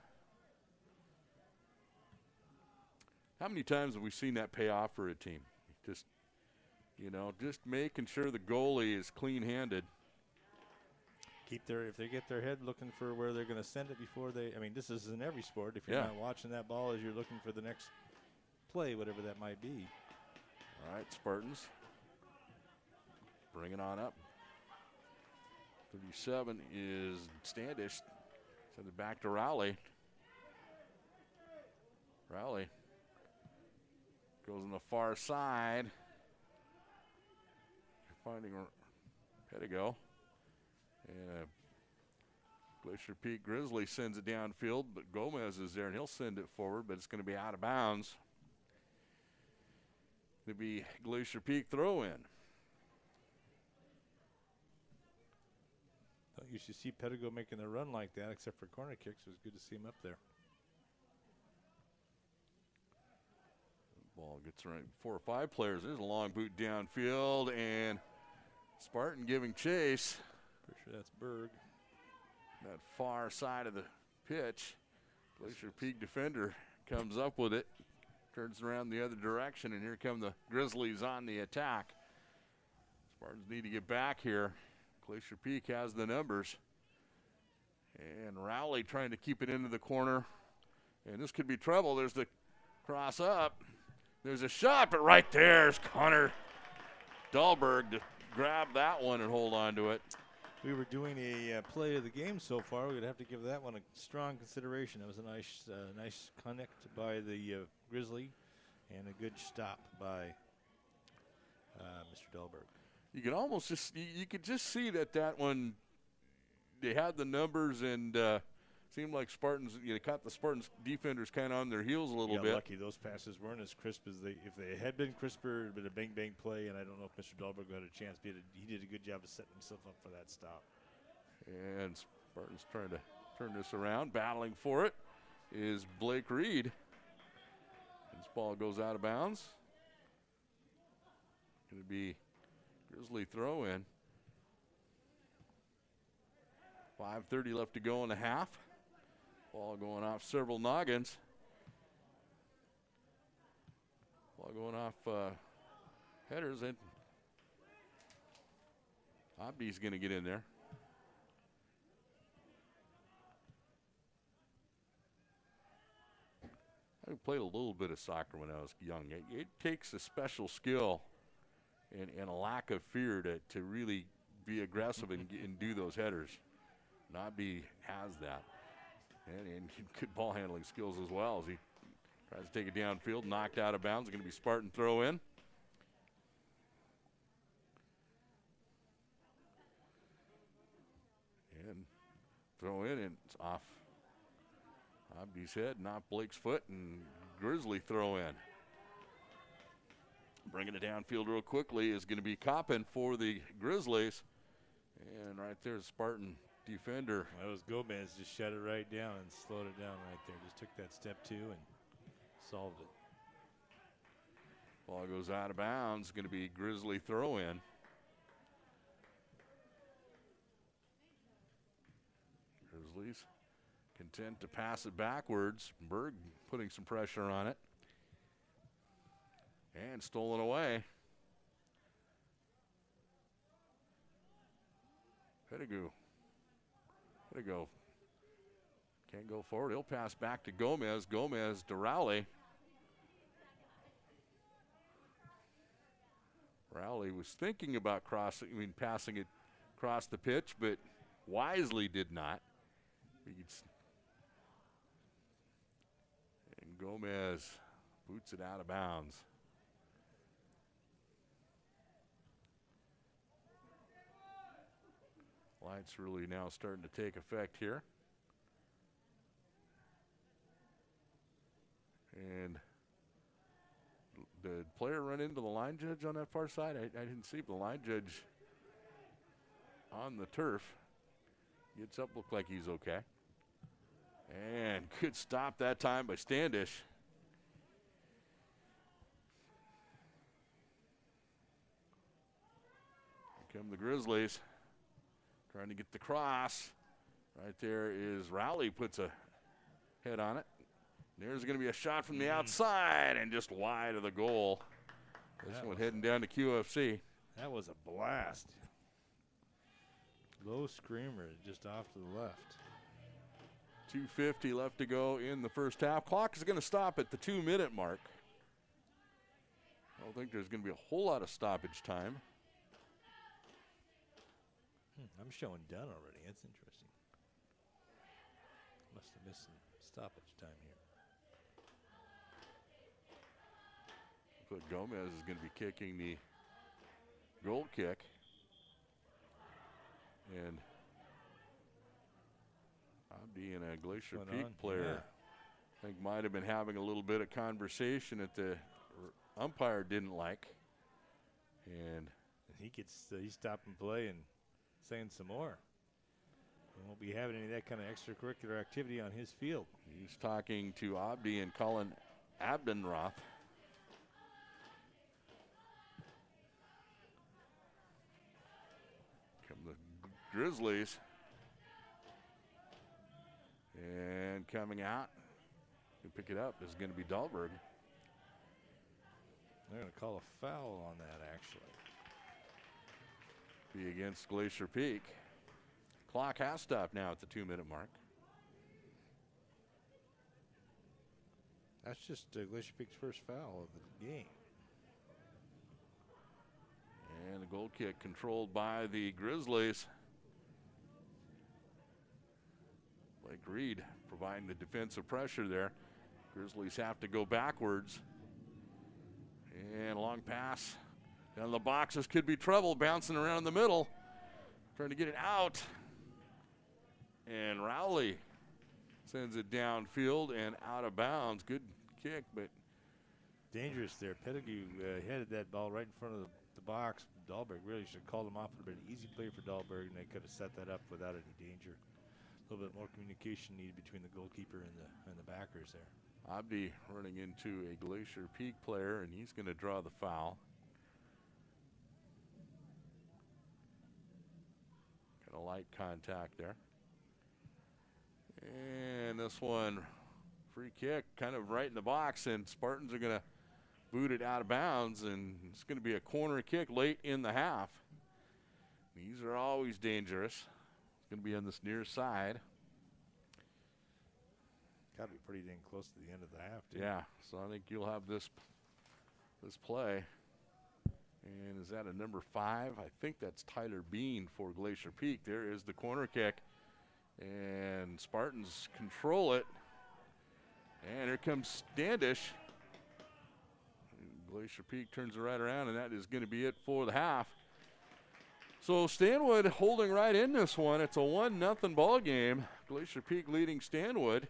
How many times have we seen that pay off for a team? Just making sure the goalie is clean-handed. If they get their head looking for where they're going to send it before they, this is in every sport. If you're not watching that ball as you're looking for the next play, whatever that might be. All right, Spartans. Bring it on up. To 37 is Standish. Send it back to Rowley. Rowley goes on the far side. Finding Pettigo. And Glacier Peak Grizzly sends it downfield, but Gomez is there, and he'll send it forward, but it's going to be out of bounds. It'll be Glacier Peak throw-in. Don't usually see Pettigo making a run like that, except for corner kicks. It was good to see him up there. Ball gets right 4 or 5 players. There's a long boot downfield, and Spartan giving chase. Pretty sure that's Berg. That far side of the pitch. Glacier Peak defender comes up with it, turns around the other direction, and here come the Grizzlies on the attack. Spartans need to get back here. Glacier Peak has the numbers. And Rowley trying to keep it into the corner. And this could be trouble. There's the cross up. There's a shot, but right there's Connor Dahlberg to grab that one and hold on to it. We were doing a play of the game so far. We'd have to give that one a strong consideration. That was a nice connect by the Grizzly and a good stop by Mr. Dahlberg. You could almost just, you could just see that one, they had the numbers and seemed like Spartans, caught the Spartans defenders kind of on their heels a little bit. Lucky those passes weren't as crisp as if they had been crisper, it would have been a bang play, and I don't know if Mr. Dahlberg had a chance. He did a good job of setting himself up for that stop. And Spartans trying to turn this around. Battling for it is Blake Reed. This ball goes out of bounds. Going to be Grizzly throw in. 5:30 left to go in the half. Ball going off several noggins. Ball going off headers, and Abdi's going to get in there. I played a little bit of soccer when I was young. It takes a special skill and a lack of fear to really be aggressive and do those headers. Nobby has that. And good ball handling skills as well as he tries to take it downfield, knocked out of bounds. It's going to be Spartan throw in. And throw in, and it's off Abdi's head, not Blake's foot, and Grizzly throw in. Bringing it downfield real quickly is going to be Coppin for the Grizzlies. And right there's Spartan defender. That was Gomez, just shut it right down and slowed it down right there. Just took that step 2 and solved it. Ball goes out of bounds. Going to be Grizzly throw in. Grizzlies content to pass it backwards. Berg putting some pressure on it. And stolen away. Pettigrew. Can't go forward. He'll pass back to Gomez. Gomez to Rowley. Rowley was thinking about passing it across the pitch, but wisely did not. And Gomez boots it out of bounds. Lights really now starting to take effect here. And did player run into the line judge on that far side? I didn't see the line judge on the turf. Gets up, looked like he's okay. And good stop that time by Standish. Here come the Grizzlies. Trying to get the cross. Right there is Rowley, puts a head on it. There's going to be a shot from the outside and just wide of the goal. This one heading down to QFC. That was a blast. Low screamer just off to the left. 2:50 left to go in the first half. Clock is going to stop at the 2-minute mark. I don't think there's going to be a whole lot of stoppage time. I'm showing done already. That's interesting. Must have missed some stoppage time here. But Gomez is going to be kicking the goal kick. And Abdi and a Glacier Peak player, I think, might have been having a little bit of conversation that the umpire didn't like. And he stopped and play and saying some more. We won't be having any of that kind of extracurricular activity on his field. He's talking to Abdi and Colin Abdenroth. Come the Grizzlies. And coming out to pick it up is going to be Dahlberg. They're going to call a foul on that, actually. Be against Glacier Peak. Clock has stopped now at the 2-minute mark. That's just Glacier Peak's first foul of the game. And the goal kick controlled by the Grizzlies. Blake Reed providing the defensive pressure there. Grizzlies have to go backwards. And a long pass down the boxes could be trouble, bouncing around the middle, trying to get it out. And Rowley sends it downfield and out of bounds. Good kick, but dangerous there. Pettigrew headed that ball right in front of the box. Dahlberg really should have called him off. It would have been an easy play for Dahlberg, and they could have set that up without any danger. A little bit more communication needed between the goalkeeper and the backers there. Abdi running into a Glacier Peak player, and he's going to draw the foul. Kind of light contact there. And this one, free kick, kind of right in the box, and Spartans are going to boot it out of bounds, and it's going to be a corner kick late in the half. These are always dangerous. It's going to be on this near side. Got to be pretty dang close to the end of the half, too. Yeah, so I think you'll have this play. And is that a number 5? I think that's Tyler Bean for Glacier Peak. There is the corner kick. And Spartans control it. And here comes Standish. Glacier Peak turns it right around, and that is going to be it for the half. So Stanwood holding right in this one. It's a 1-0 ball game. Glacier Peak leading Stanwood.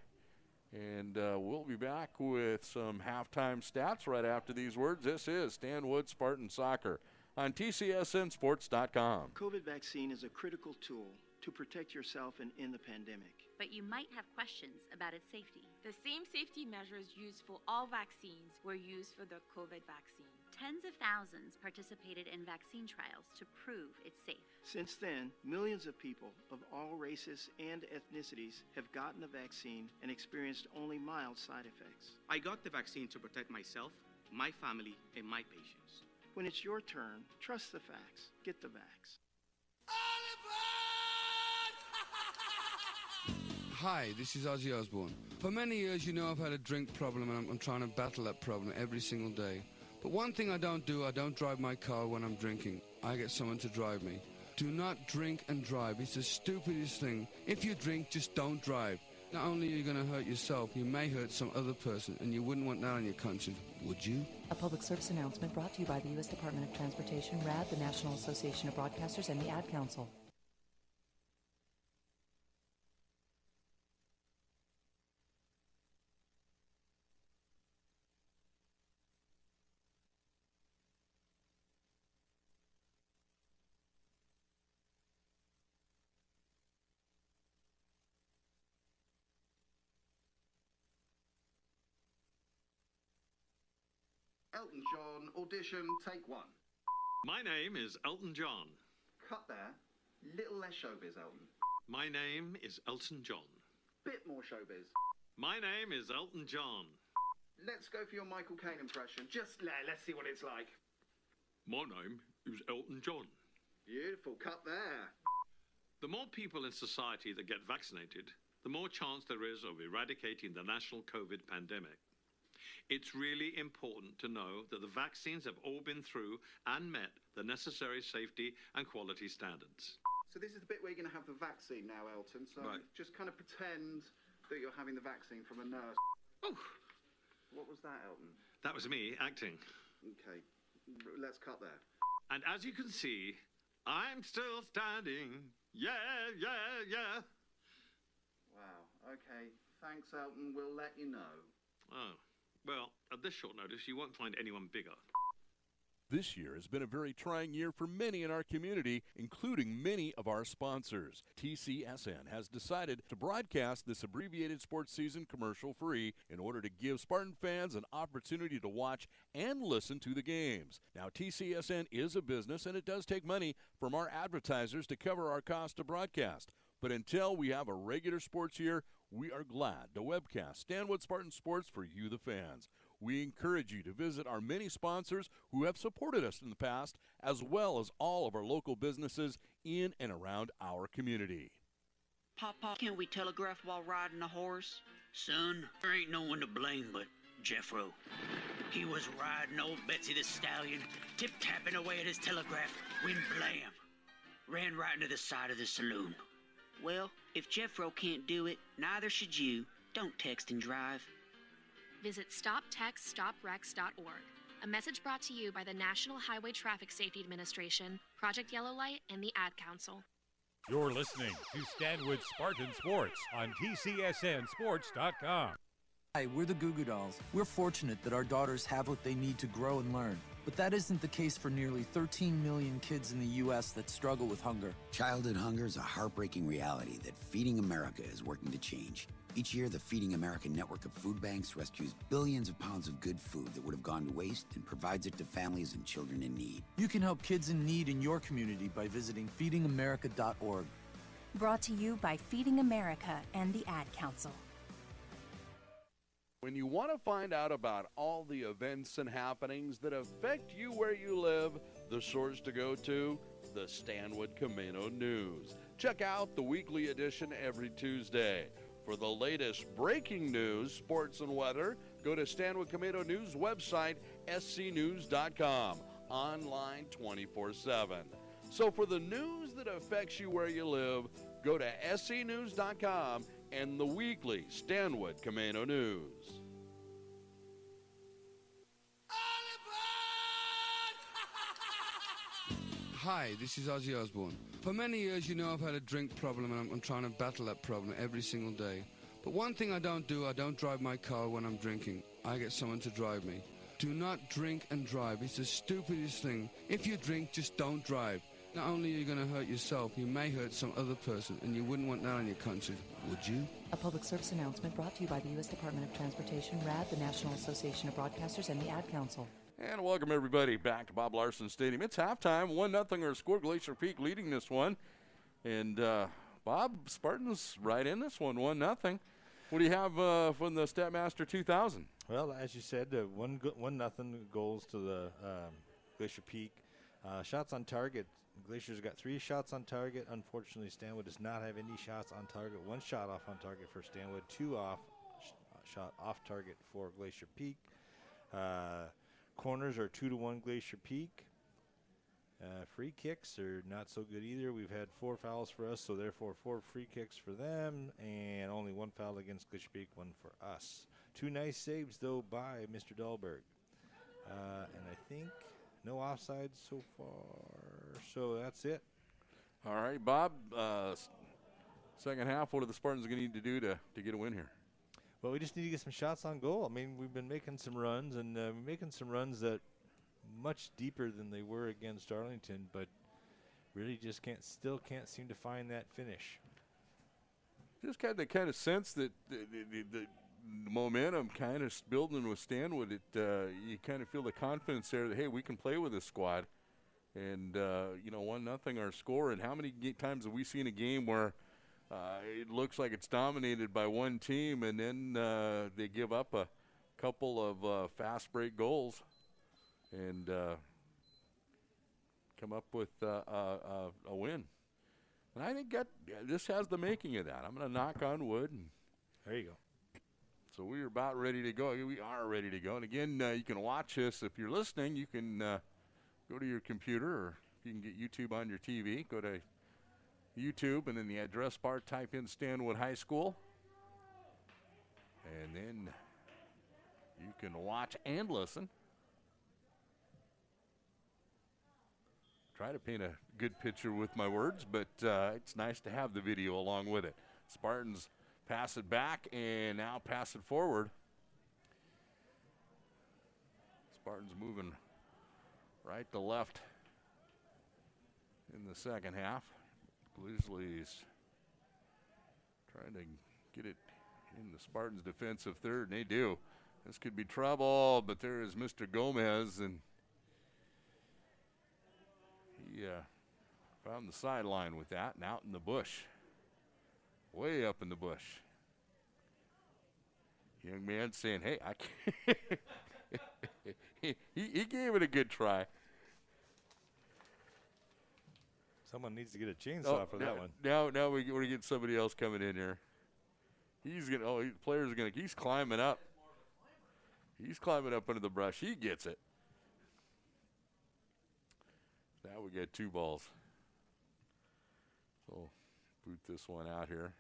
And we'll be back with some halftime stats right after these words. This is Stanwood Spartan Soccer on TCSNSports.com. COVID vaccine is a critical tool to protect yourself and in the pandemic. But you might have questions about its safety. The same safety measures used for all vaccines were used for the COVID vaccine. Tens of thousands participated in vaccine trials to prove it's safe. Since then, millions of people of all races and ethnicities have gotten the vaccine and experienced only mild side effects. I got the vaccine to protect myself, my family, and my patients. When it's your turn, trust the facts. Get the vax. Hi, this is Ozzy Osbourne. For many years, you know I've had a drink problem, and I'm trying to battle that problem every single day. But one thing I don't do, I don't drive my car when I'm drinking. I get someone to drive me. Do not drink and drive. It's the stupidest thing. If you drink, just don't drive. Not only are you going to hurt yourself, you may hurt some other person, and you wouldn't want that on your conscience, would you? A public service announcement brought to you by the U.S. Department of Transportation, RAD, the National Association of Broadcasters, and the Ad Council. Elton John, audition, take 1. My name is Elton John. Cut there. Little less showbiz, Elton. My name is Elton John. Bit more showbiz. My name is Elton John. Let's go for your Michael Caine impression. Just let's see what it's like. My name is Elton John. Beautiful. Cut there. The more people in society that get vaccinated, the more chance there is of eradicating the national COVID pandemic. It's really important to know that the vaccines have all been through and met the necessary safety and quality standards. So this is the bit where you're going to have the vaccine now, Elton. So Right. just kind of pretend that you're having the vaccine from a nurse. Oh. What was that, Elton? That was me acting. Okay, let's cut there. And as you can see, I'm still standing. Yeah, yeah, yeah. Wow, okay. Thanks, Elton. We'll let you know. Oh, well, at this short notice, you won't find anyone bigger. This year has been a very trying year for many in our community, including many of our sponsors. TCSN has decided to broadcast this abbreviated sports season commercial-free in order to give Spartan fans an opportunity to watch and listen to the games. Now, TCSN is a business, and it does take money from our advertisers to cover our cost to broadcast. But until we have a regular sports year, we are glad to webcast Stanwood Spartan Sports for you, the fans. We encourage you to visit our many sponsors who have supported us in the past, as well as all of our local businesses in and around our community. Papa, can't we telegraph while riding a horse? Son, there ain't no one to blame but Jeffro. He was riding old Betsy the Stallion, tip-tapping away at his telegraph, when blam! Ran right into the side of the saloon. Well, if Jeffro can't do it, neither should you. Don't text and drive. Visit StopTextStopWrecks.org. A message brought to you by the National Highway Traffic Safety Administration, Project Yellow Light, and the Ad Council. You're listening to Stanwood Spartan Sports on TCSNSports.com. Hi, we're the Goo Goo Dolls. We're fortunate that our daughters have what they need to grow and learn. But that isn't the case for nearly 13 million kids in the U.S. that struggle with hunger. Childhood hunger is a heartbreaking reality that Feeding America is working to change. Each year, the Feeding America network of food banks rescues billions of pounds of good food that would have gone to waste and provides it to families and children in need. You can help kids in need in your community by visiting feedingamerica.org. Brought to you by Feeding America and the Ad Council. When you want to find out about all the events and happenings that affect you where you live, the source to go to, the Stanwood Camino News. Check out the weekly edition every Tuesday. For the latest breaking news, sports, and weather, go to Stanwood Camino News website, scnews.com, online 24/7. So for the news that affects you where you live, go to scnews.com and the weekly Stanwood Camino News. Hi, this is Ozzy Osbourne. For many years, you know I've had a drink problem, and I'm trying to battle that problem every single day. But one thing I don't do, I don't drive my car when I'm drinking. I get someone to drive me. Do not drink and drive. It's the stupidest thing. If you drink, just don't drive. Not only are you going to hurt yourself, you may hurt some other person, and you wouldn't want that on your conscience, would you? A public service announcement brought to you by the U.S. Department of Transportation, RAD, the National Association of Broadcasters, and the Ad Council. And welcome everybody back to Bob Larson Stadium. It's halftime, 1-0 our score. Glacier Peak leading this one. And Bob, Spartans right in this one, 1-0. What do you have from the Statmaster 2000? Well, as you said, 1-0 goals to the Glacier Peak. Shots on target. Glacier's got 3 shots on target. Unfortunately, Stanwood does not have any shots on target. 1 shot off on target for Stanwood. 2 shot off target for Glacier Peak. Corners are 2-1 Glacier Peak. Free kicks are not so good either. We've had 4 fouls for us, so therefore 4 free kicks for them, and only 1 foul against Glacier Peak, 1 for us. 2 nice saves, though, by Mr. Dahlberg. And I think no offsides so far, so that's it. All right, Bob, second half, what are the Spartans going to need to do to get a win here? Well, we just need to get some shots on goal. I mean, we've been making some runs, and making some runs that much deeper than they were against Arlington, but really just still can't seem to find that finish. Just got the kind of sense that the momentum kind of building with Stanwood. You kind of feel the confidence there that, hey, we can play with this squad. And, 1-0 our score. And how many times have we seen a game where it looks like it's dominated by one team, and then they give up a couple of fast break goals and come up with a win. And I think this has the making of that. I'm going to knock on wood. And there you go. So we're about ready to go. We are ready to go. And again, you can watch us. If you're listening, you can go to your computer, or you can get YouTube on your TV. Go to YouTube, and in the address bar, type in Stanwood High School. And then you can watch and listen. Try to paint a good picture with my words, but it's nice to have the video along with it. Spartans pass it back and now pass it forward. Spartans moving right to left in the second half. Grizzlies trying to get it in the Spartans' defensive third, and they do. This could be trouble, but there is Mr. Gomez, and he found the sideline with that, and out in the bush, way up in the bush. Young man saying, hey, I can't. he gave it a good try. Someone needs to get a chainsaw for that one. Now we're going to get somebody else coming in here. He's going to, the player's going to, he's climbing up. He's climbing up into the brush. He gets it. Now we get 2 balls. So boot this one out here.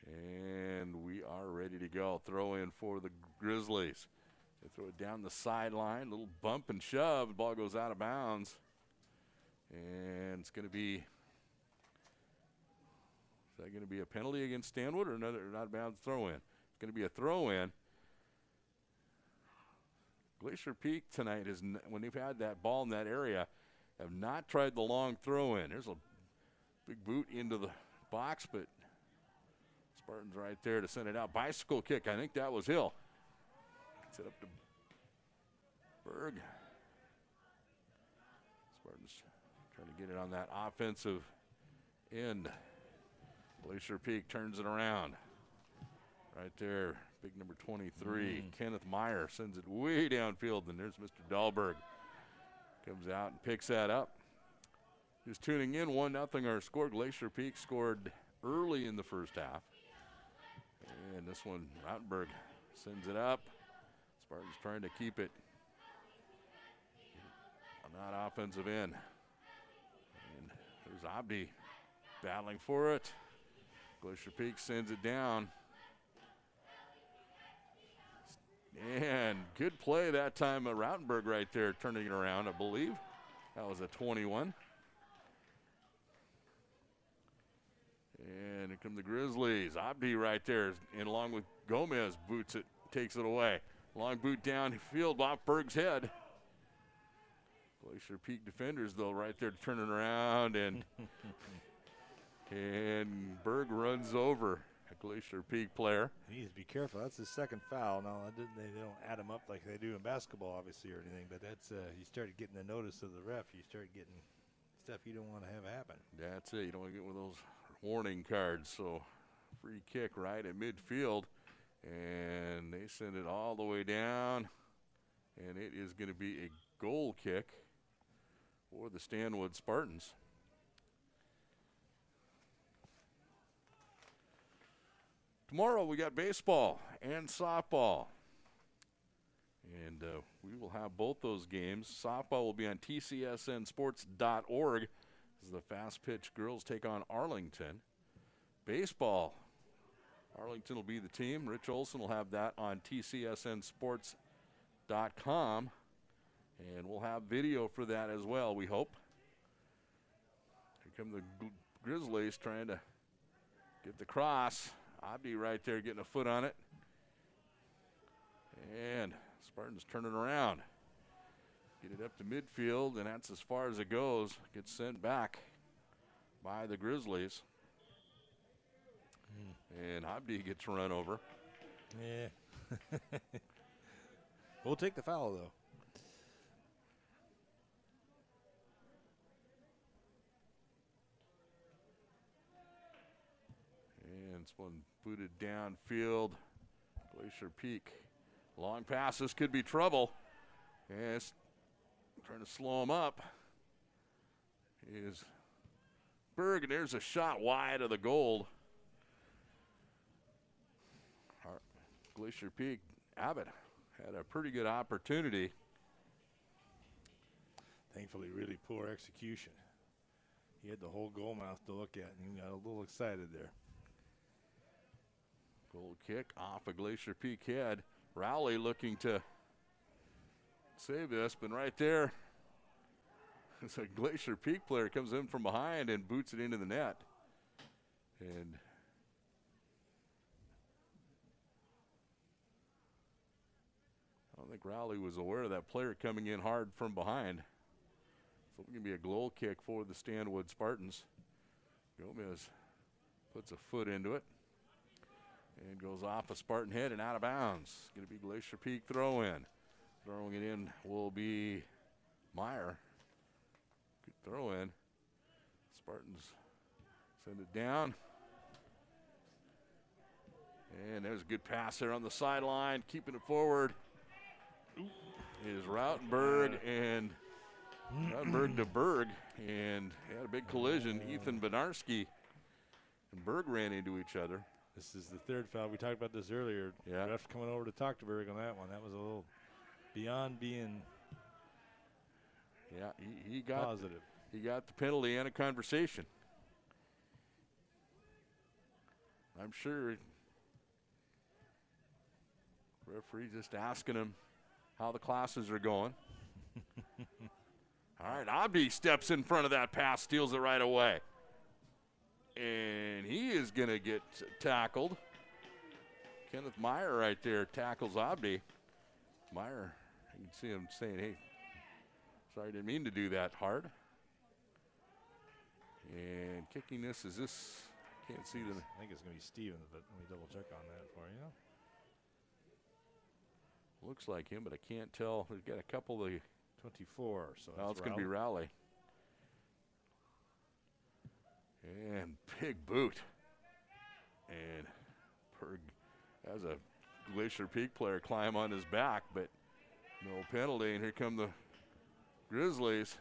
And we are ready to go. Throw in for the Grizzlies. They throw it down the sideline, little bump and shove. The ball goes out of bounds. And it's going to be, is that going to be a penalty against Stanwood or another not bounds throw in? It's going to be a throw in. Glacier Peak tonight, is when they've had that ball in that area, have not tried the long throw in. There's a big boot into the box, but Spartans right there to send it out. Bicycle kick, I think that was Hill. Gets it up to Berg. Spartans trying to get it on that offensive end. Glacier Peak turns it around. Right there, big number 23, Kenneth Meyer sends it way downfield, and there's Mr. Dahlberg. Comes out and picks that up. Just tuning in, 1-0 our score. Glacier Peak scored early in the first half. And this one, Rottenberg sends it up. Spartans trying to keep it on that offensive end. And there's Abdi battling for it. Glacier Peak sends it down. And good play that time. Rottenberg right there turning it around, I believe. That was a 21. And here come the Grizzlies. Abdi right there, and along with Gomez, boots it, takes it away. Long boot downfield off Berg's head. Glacier Peak defenders, though, right there turning around, and Berg runs over a Glacier Peak player. He needs to be careful. That's his second foul. Now, they don't add them up like they do in basketball, obviously, or anything, but that's you started getting the notice of the ref. You start getting stuff you don't want to have happen. That's it. You don't want to get one of those warning cards. So free kick right at midfield, and they send it all the way down, and it is going to be a goal kick for the Stanwood Spartans. Tomorrow we got baseball and softball, and we will have both those games. Softball will be on tcsnsports.org as the fast pitch girls take on Arlington. Baseball, Arlington will be the team. Rich Olson will have that on tcsnsports.com, and we'll have video for that as well, we hope. Here come the Grizzlies trying to get the cross. Abdi right there getting a foot on it. And Spartans turning around. Get it up to midfield, and that's as far as it goes. Gets sent back by the Grizzlies. And Abdi gets run over. Yeah. We'll take the foul, though. And this one booted downfield. Glacier Peak. Long pass. This could be trouble. Yes. Trying to slow him up is Berg, and there's a shot wide of the goal. Glacier Peak, Abbott had a pretty good opportunity. Thankfully, really poor execution. He had the whole goal mouth to look at, and he got a little excited there. Goal kick off a Glacier Peak head. Rowley looking to save this, but right there, it's a Glacier Peak player comes in from behind and boots it into the net. And I don't think Rowley was aware of that player coming in hard from behind. So it's going to be a goal kick for the Stanwood Spartans. Gomez puts a foot into it and goes off a Spartan head and out of bounds. It's going to be Glacier Peak throw in. Throwing it in will be Meyer. Good throw in. Spartans send it down. And there's a good pass there on the sideline. Keeping it forward is Rautenberg and Rautenberg to Berg. And had a big collision. Ethan Benarski and Berg ran into each other. This is the third foul. We talked about this earlier. Yeah. Ref coming over to talk to Berg on that one. That was a little beyond being he got positive. He got the penalty and a conversation. I'm sure referee just asking him how the classes are going. All right, Abdi steps in front of that pass, steals it right away. And he is going to get tackled. Kenneth Meyer right there tackles Abdi. Meyer, you can see him saying, hey, sorry, didn't mean to do that hard. And kicking this, is this, can't see the. I think it's going to be Stevens, but let me double check on that for you. Looks like him, but I can't tell. We've got a couple of the 24, so it's going to be Rowley. And big boot. And Berg has a Glacier Peak player climb on his back, but no penalty. And here come the Grizzlies.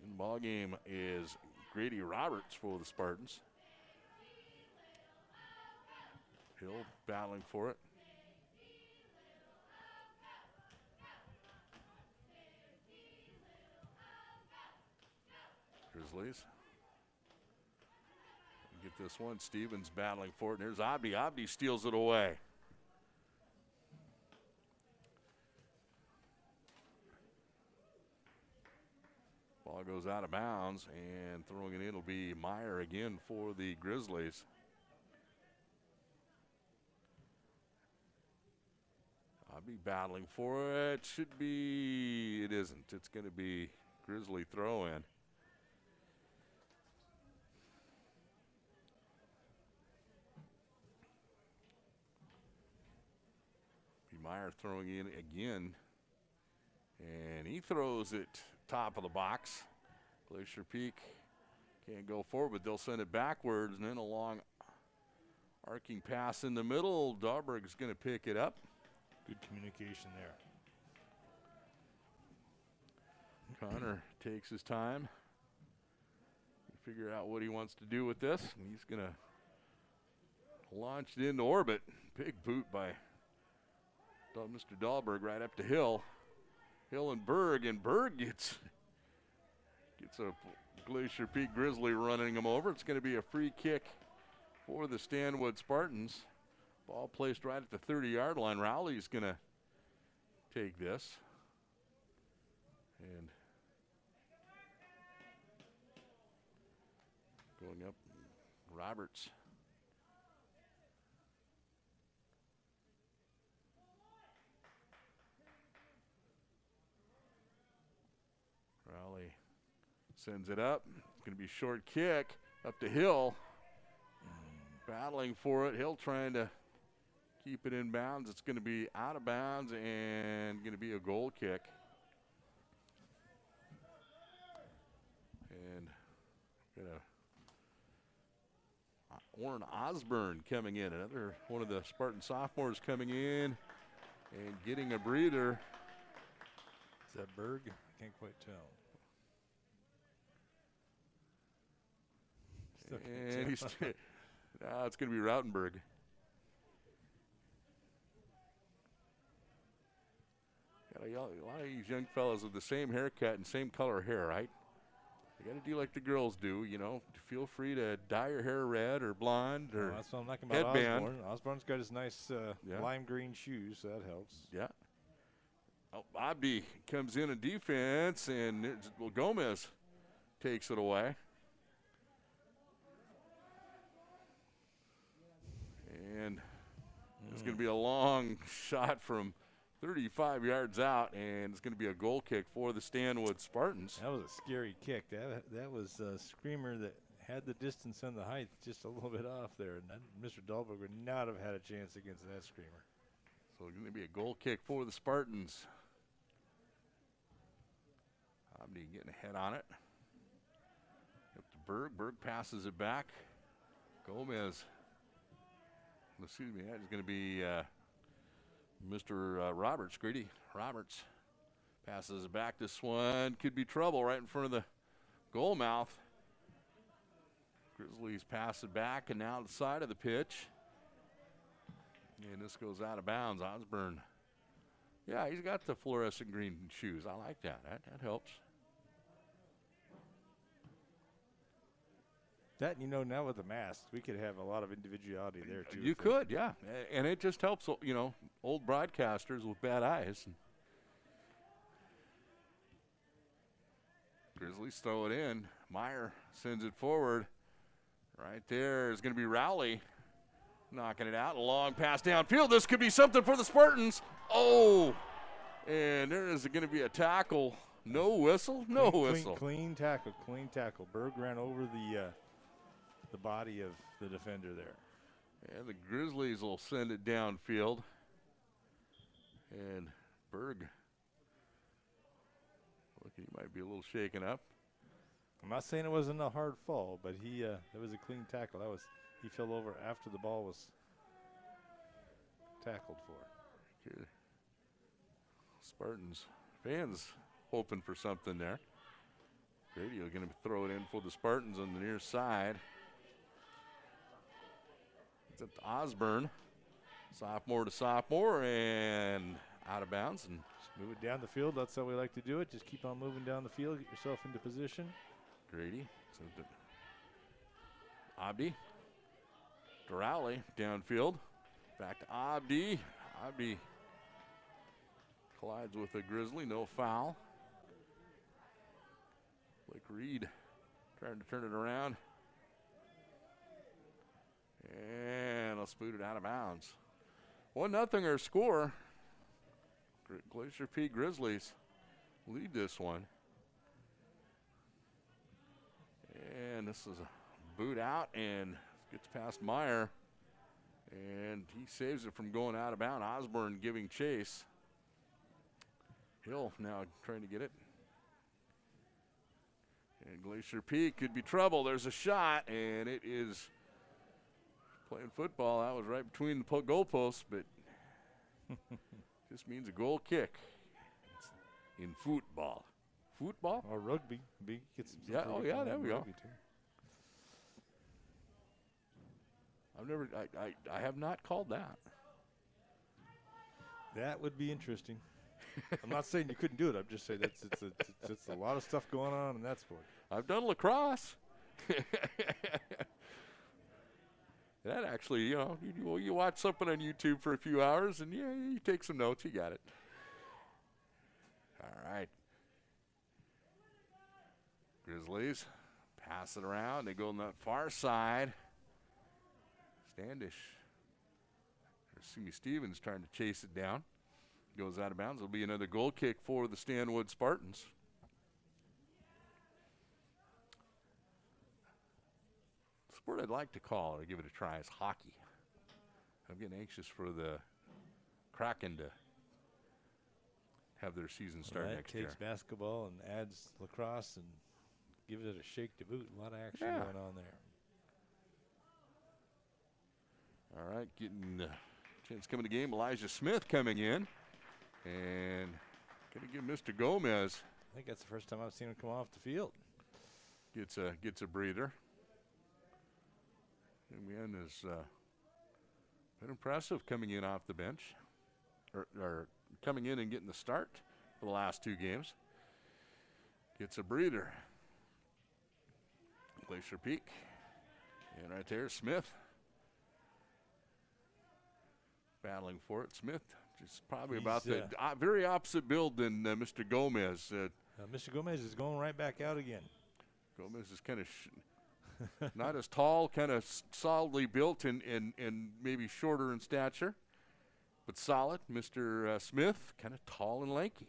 In the ball game is Grady Roberts for the Spartans. Hill battling for it. Grizzlies. Get this one. Stevens battling for it. And there's Abdi. Abdi steals it away. Ball goes out of bounds, and throwing it in will be Meyer again for the Grizzlies. Abdi battling for it. Should be, it isn't. It's going to be Grizzly throw in. Meyer throwing in again, and he throws it top of the box. Glacier Peak can't go forward, but they'll send it backwards, and then a long arcing pass in the middle. Dauberg's going to pick it up. Good communication there. Connor takes his time to figure out what he wants to do with this, and he's going to launch it into orbit. Big boot by Mr. Dahlberg right up to Hill. Hill and Berg gets a Glacier Peak Grizzly running him over. It's going to be a free kick for the Stanwood Spartans. Ball placed right at the 30-yard line. Rowley's going to take this. And going up, Roberts. Rowley sends it up. It's going to be a short kick up to Hill. Battling for it. Hill trying to keep it in bounds. It's going to be out of bounds and going to be a goal kick. And got Warren Osborne coming in. Another one of the Spartan sophomores coming in and getting a breather. Is that Berg? I can't quite tell. And he's now it's going to be Rautenberg. A lot of these young fellas with the same haircut and same color hair, right? You got to do like the girls do, you know. Feel free to dye your hair red or blonde or that's what I'm liking about headband. Osborne. Osborne's got his nice lime green shoes, so that helps. Yeah. Oh, Abdi comes in defense, and Gomez takes it away. And it's going to be a long shot from 35 yards out, and it's going to be a goal kick for the Stanwood Spartans. That was a scary kick. That was a screamer that had the distance and the height just a little bit off there. And Mr. Dahlberg would not have had a chance against that screamer. So it's going to be a goal kick for the Spartans. Abdi getting a head on it. Up to Berg. Berg passes it back. Gomez. Excuse me, that is going to be Mr. Roberts, Grady Roberts. Passes it back. This one could be trouble right in front of the goal mouth. Grizzlies pass it back, and now to the side of the pitch. And this goes out of bounds. Osborne. Yeah, he's got the fluorescent green shoes. I like that. That helps. That, you know, now with the mask, we could have a lot of individuality there, too. You could, yeah. And it just helps, you know, old broadcasters with bad eyes. Grizzlies throw it in. Meyer sends it forward. Right there is going to be Rowley knocking it out. A long pass downfield. This could be something for the Spartans. Oh, and there is going to be a tackle. No whistle? No whistle. Clean tackle, clean tackle. Berg ran over the body of the defender there. And the Grizzlies will send it downfield. And Berg, look, he might be a little shaken up. I'm not saying it wasn't a hard fall, but that was a clean tackle. He fell over after the ball was tackled for. Okay. Spartans fans hoping for something there. Grady going to throw it in for the Spartans on the near side. It's up to Osborne. Sophomore to sophomore, and out of bounds. And just move it down the field. That's how we like to do it. Just keep on moving down the field. Get yourself into position. Grady. Abdi. Rowley downfield. Back to Abdi. Abdi collides with a Grizzly. No foul. Blake Reed trying to turn it around. And let's boot it out of bounds. 1-0 our score. Glacier Peak Grizzlies lead this one. And this is a boot out and gets past Meyer. And he saves it from going out of bounds. Osborne giving chase. Hill now trying to get it. And Glacier Peak could be trouble. There's a shot, and it is playing football. That was right between the goalposts, but just means a goal kick. It's in football. Football? Or rugby. Yeah, oh yeah, there we go. I have not called that. That would be interesting. I'm not saying you couldn't do it. I'm just saying it's a lot of stuff going on in that sport. I've done lacrosse. That actually, you know, you watch something on YouTube for a few hours and yeah, you take some notes. You got it. All right. Grizzlies pass it around. They go on that far side. Standish. Stevens trying to chase it down. Goes out of bounds. It'll be another goal kick for the Stanwood Spartans. The sport I'd like to call or give it a try is hockey. I'm getting anxious for the Kraken to have their season start next year. Takes basketball and adds lacrosse and gives it a shake to boot. A lot of action going on there. All right, getting the chance coming to game. Elijah Smith coming in. And going to give Mr. Gomez. I think that's the first time I've seen him come off the field. Gets a breather. And man has been impressive coming in off the bench. Or coming in and getting the start. for the last 2 games. Gets a breather. Glacier Peak. And right there, Smith. Battling for it. Smith just probably about the very opposite build than Mr. Gomez. Mr. Gomez is going right back out again. Gomez is kind of not as tall, kind of solidly built and maybe shorter in stature, but solid. Mr. Smith, kind of tall and lanky.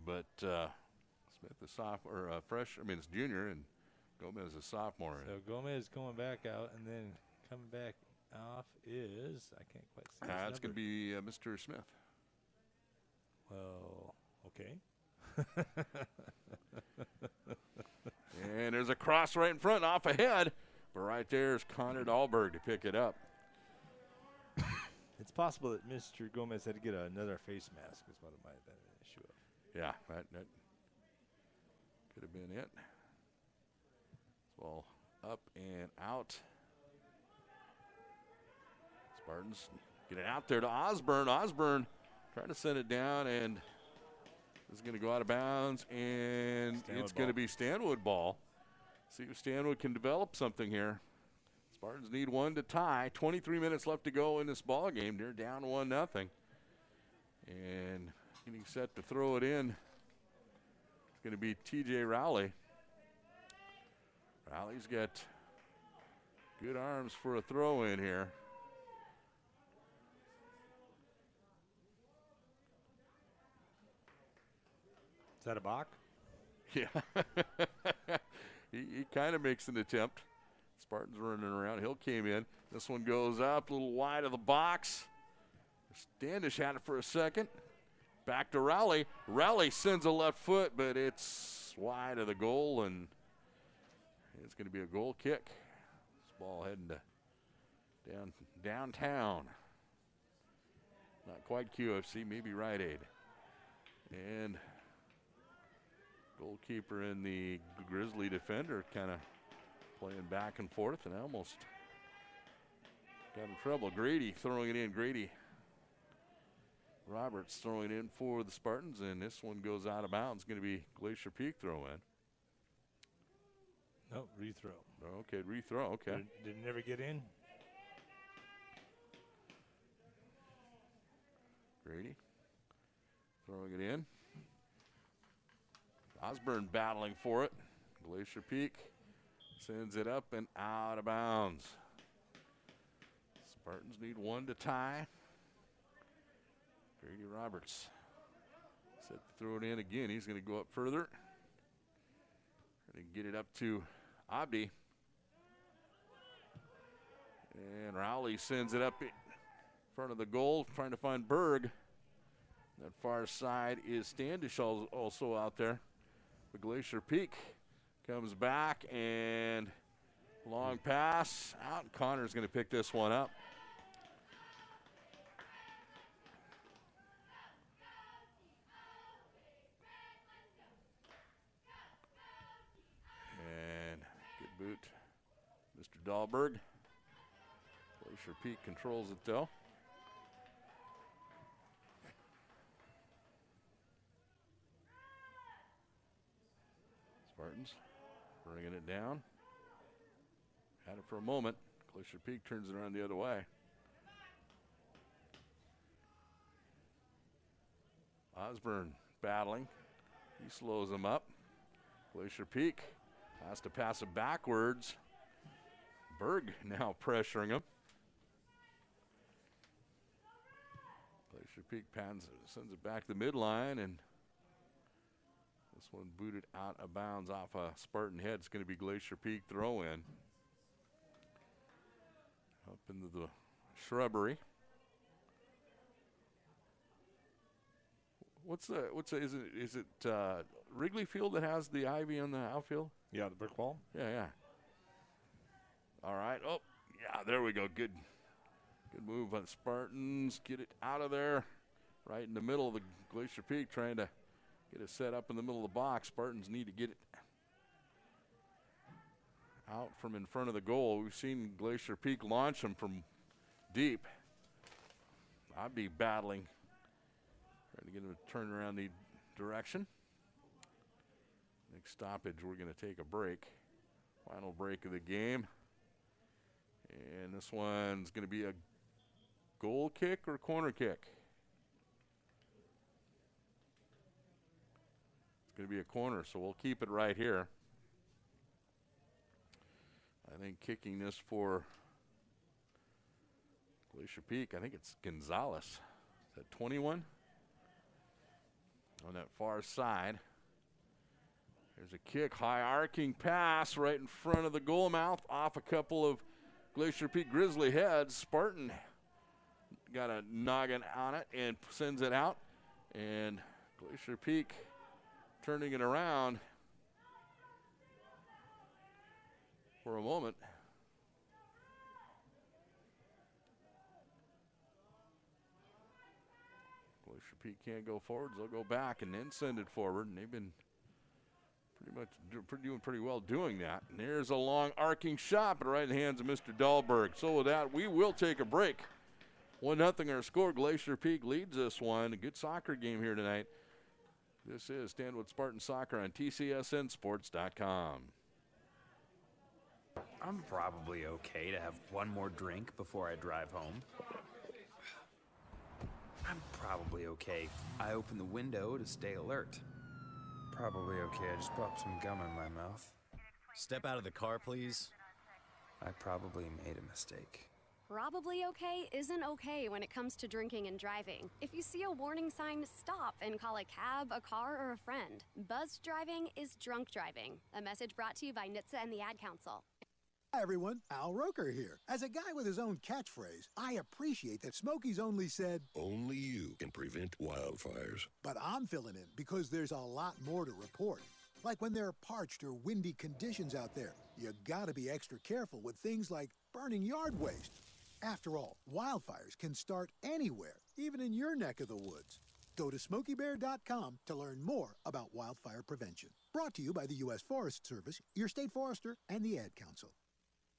But Smith is sophomore, it's junior, and Gomez is sophomore. So Gomez going back out, and then coming back off is, I can't quite see. It's going to be Mr. Smith. Well, okay. And there's a cross right in front, off ahead. But right there's Connor Dahlberg to pick it up. It's possible that Mr. Gomez had to get another face mask, is what it might have been an issue of. Yeah, that could have been it. Well, up and out. Spartans get it out there to Osborne. Osborne trying to send it down, and this is going to go out of bounds, and it's going to be Stanwood ball. See if Stanwood can develop something here. Spartans need 1 to tie. 23 minutes left to go in this ball game. They're down 1-0. And getting set to throw it in. It's going to be T.J. Rowley. Rowley's got good arms for a throw in here. Is that a Bach? Yeah. he kind of makes an attempt. Spartans running around. Hill came in. This one goes up a little wide of the box. Standish had it for a second. Back to Rowley. Rowley sends a left foot, but it's wide of the goal, and it's going to be a goal kick. This ball heading to downtown. Not quite QFC, maybe Rite Aid. And goalkeeper and the Grizzly defender kind of playing back and forth, and almost got in trouble. Grady throwing it in. Grady Roberts throwing it in for the Spartans, and this one goes out of bounds. Going to be Glacier Peak throw in. No, rethrow. Okay, rethrow. Okay. Did it never get in? Grady throwing it in. Osborne battling for it. Glacier Peak sends it up and out of bounds. Spartans need 1 to tie. Grady Roberts set to throw it in again. He's going to go up further. Going to get it up to Abdi. And Rowley sends it up in front of the goal, trying to find Berg. That far side is Standish also out there. The Glacier Peak comes back, and long pass out. Connor's going to pick this one up. And good boot, Mr. Dahlberg. Glacier Peak controls it though. Spartans bringing it down. Had it for a moment. Glacier Peak turns it around the other way. Osborne battling. He slows him up. Glacier Peak has to pass it backwards. Berg now pressuring him. Glacier Peak sends it back to the midline, and this one booted out of bounds off a Spartan head. It's going to be Glacier Peak throw in. Up into the shrubbery. Is it Wrigley Field that has the ivy on the outfield? Yeah, the brick wall. Yeah. All right. Oh, yeah, there we go. Good move by the Spartans. Get it out of there. Right in the middle of the Glacier Peak, trying to get it set up in the middle of the box. Spartans need to get it out from in front of the goal. We've seen Glacier Peak launch them from deep. I'd be battling. Trying to get him to turn around the direction. Next stoppage, we're going to take a break. Final break of the game. And this one's going to be a goal kick or corner kick. It's going to be a corner, so we'll keep it right here. I think kicking this for Glacier Peak, I think it's Gonzalez. Is that 21? On that far side. There's a kick, high arcing pass right in front of the goal mouth off a couple of Glacier Peak Grizzly heads. Spartan got a noggin on it and sends it out. And Glacier Peak turning it around for a moment. Glacier Peak can't go forwards. They'll go back and then send it forward. And they've been doing pretty well doing that. And there's a long arcing shot, but right in the hands of Mr. Dahlberg. So with that, we will take a break. 1-0 our score. Glacier Peak leads this one. A good soccer game here tonight. This is Stanwood Spartan Soccer on TCSNSports.com. I'm probably okay to have one more drink before I drive home. I'm probably okay. I open the window to stay alert. Probably okay. I just popped some gum in my mouth. Step out of the car, please. I probably made a mistake. Probably okay isn't okay when it comes to drinking and driving. If you see a warning sign, stop and call a cab, a car, or a friend. Buzzed driving is drunk driving. A message brought to you by NHTSA and the Ad Council. Hi everyone, Al Roker here. As a guy with his own catchphrase, I appreciate that Smokey's only said, "Only you can prevent wildfires." But I'm filling in because there's a lot more to report. Like when there are parched or windy conditions out there, you gotta be extra careful with things like burning yard waste. After all, wildfires can start anywhere, even in your neck of the woods. Go to SmokeyBear.com to learn more about wildfire prevention. Brought to you by the U.S. Forest Service, your state forester, and the Ad Council.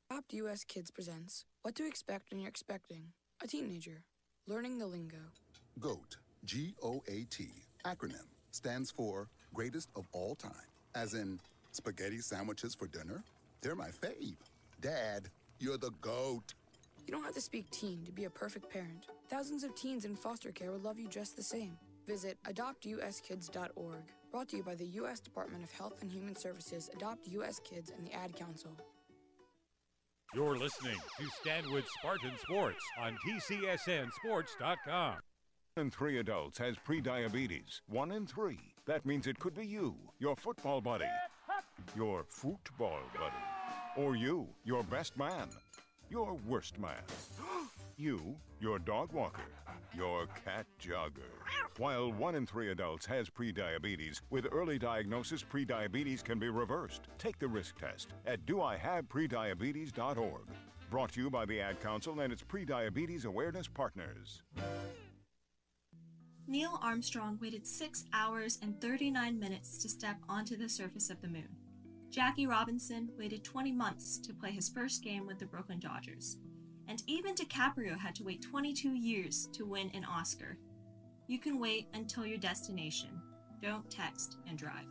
Adopt US Kids presents What to Expect When You're Expecting a Teenager. Learning the lingo. GOAT, G-O-A-T, acronym, stands for Greatest of All Time. As in, spaghetti sandwiches for dinner? They're my fave. Dad, you're the GOAT. You don't have to speak teen to be a perfect parent. Thousands of teens in foster care will love you just the same. Visit adoptuskids.org. Brought to you by the U.S. Department of Health and Human Services, Adopt U.S. Kids, and the Ad Council. You're listening to Stanwood Spartan Sports on TCSNSports.com. 1 in 3 adults has prediabetes. 1 in 3. That means it could be you, your football buddy, your football buddy, or you, your best man, your worst man, you, your dog walker, your cat jogger. While 1 in 3 adults has prediabetes, with early diagnosis, prediabetes can be reversed. Take the risk test at doihaveprediabetes.org. Brought to you by the Ad Council and its prediabetes awareness partners. Neil Armstrong waited 6 hours and 39 minutes to step onto the surface of the moon. Jackie Robinson waited 20 months to play his first game with the Brooklyn Dodgers. And even DiCaprio had to wait 22 years to win an Oscar. You can wait until your destination. Don't text and drive.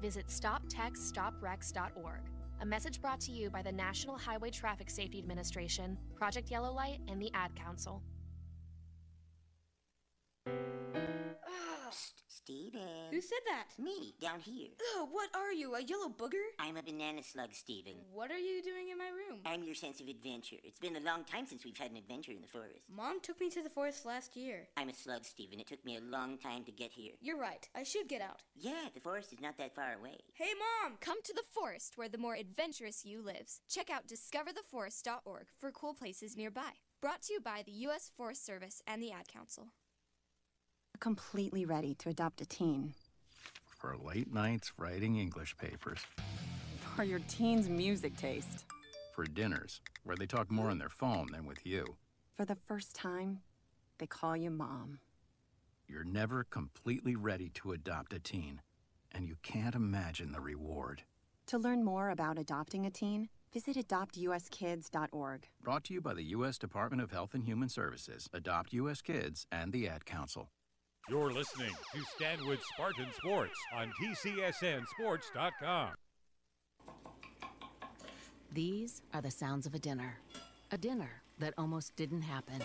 Visit StopTextStopWrecks.org. A message brought to you by the National Highway Traffic Safety Administration, Project Yellow Light, and the Ad Council. Psst, Steven. Who said that? Me, down here. Ugh, what are you, a yellow booger? I'm a banana slug, Steven. What are you doing in my room? I'm your sense of adventure. It's been a long time since we've had an adventure in the forest. Mom took me to the forest last year. I'm a slug, Steven. It took me a long time to get here. You're right. I should get out. Yeah, the forest is not that far away. Hey, Mom! Come to the forest where the more adventurous you lives. Check out discovertheforest.org for cool places nearby. Brought to you by the U.S. Forest Service and the Ad Council. Completely ready to adopt a teen. For late nights writing English papers. For your teen's music taste. For dinners, where they talk more on their phone than with you. For the first time, they call you Mom. You're never completely ready to adopt a teen, and you can't imagine the reward. To learn more about adopting a teen, visit adoptuskids.org. Brought to you by the U.S. Department of Health and Human Services, Adopt U.S. Kids, and the Ad Council. You're listening to Stanwood Spartan Sports on TCSNSports.com. These are the sounds of a dinner that almost didn't happen.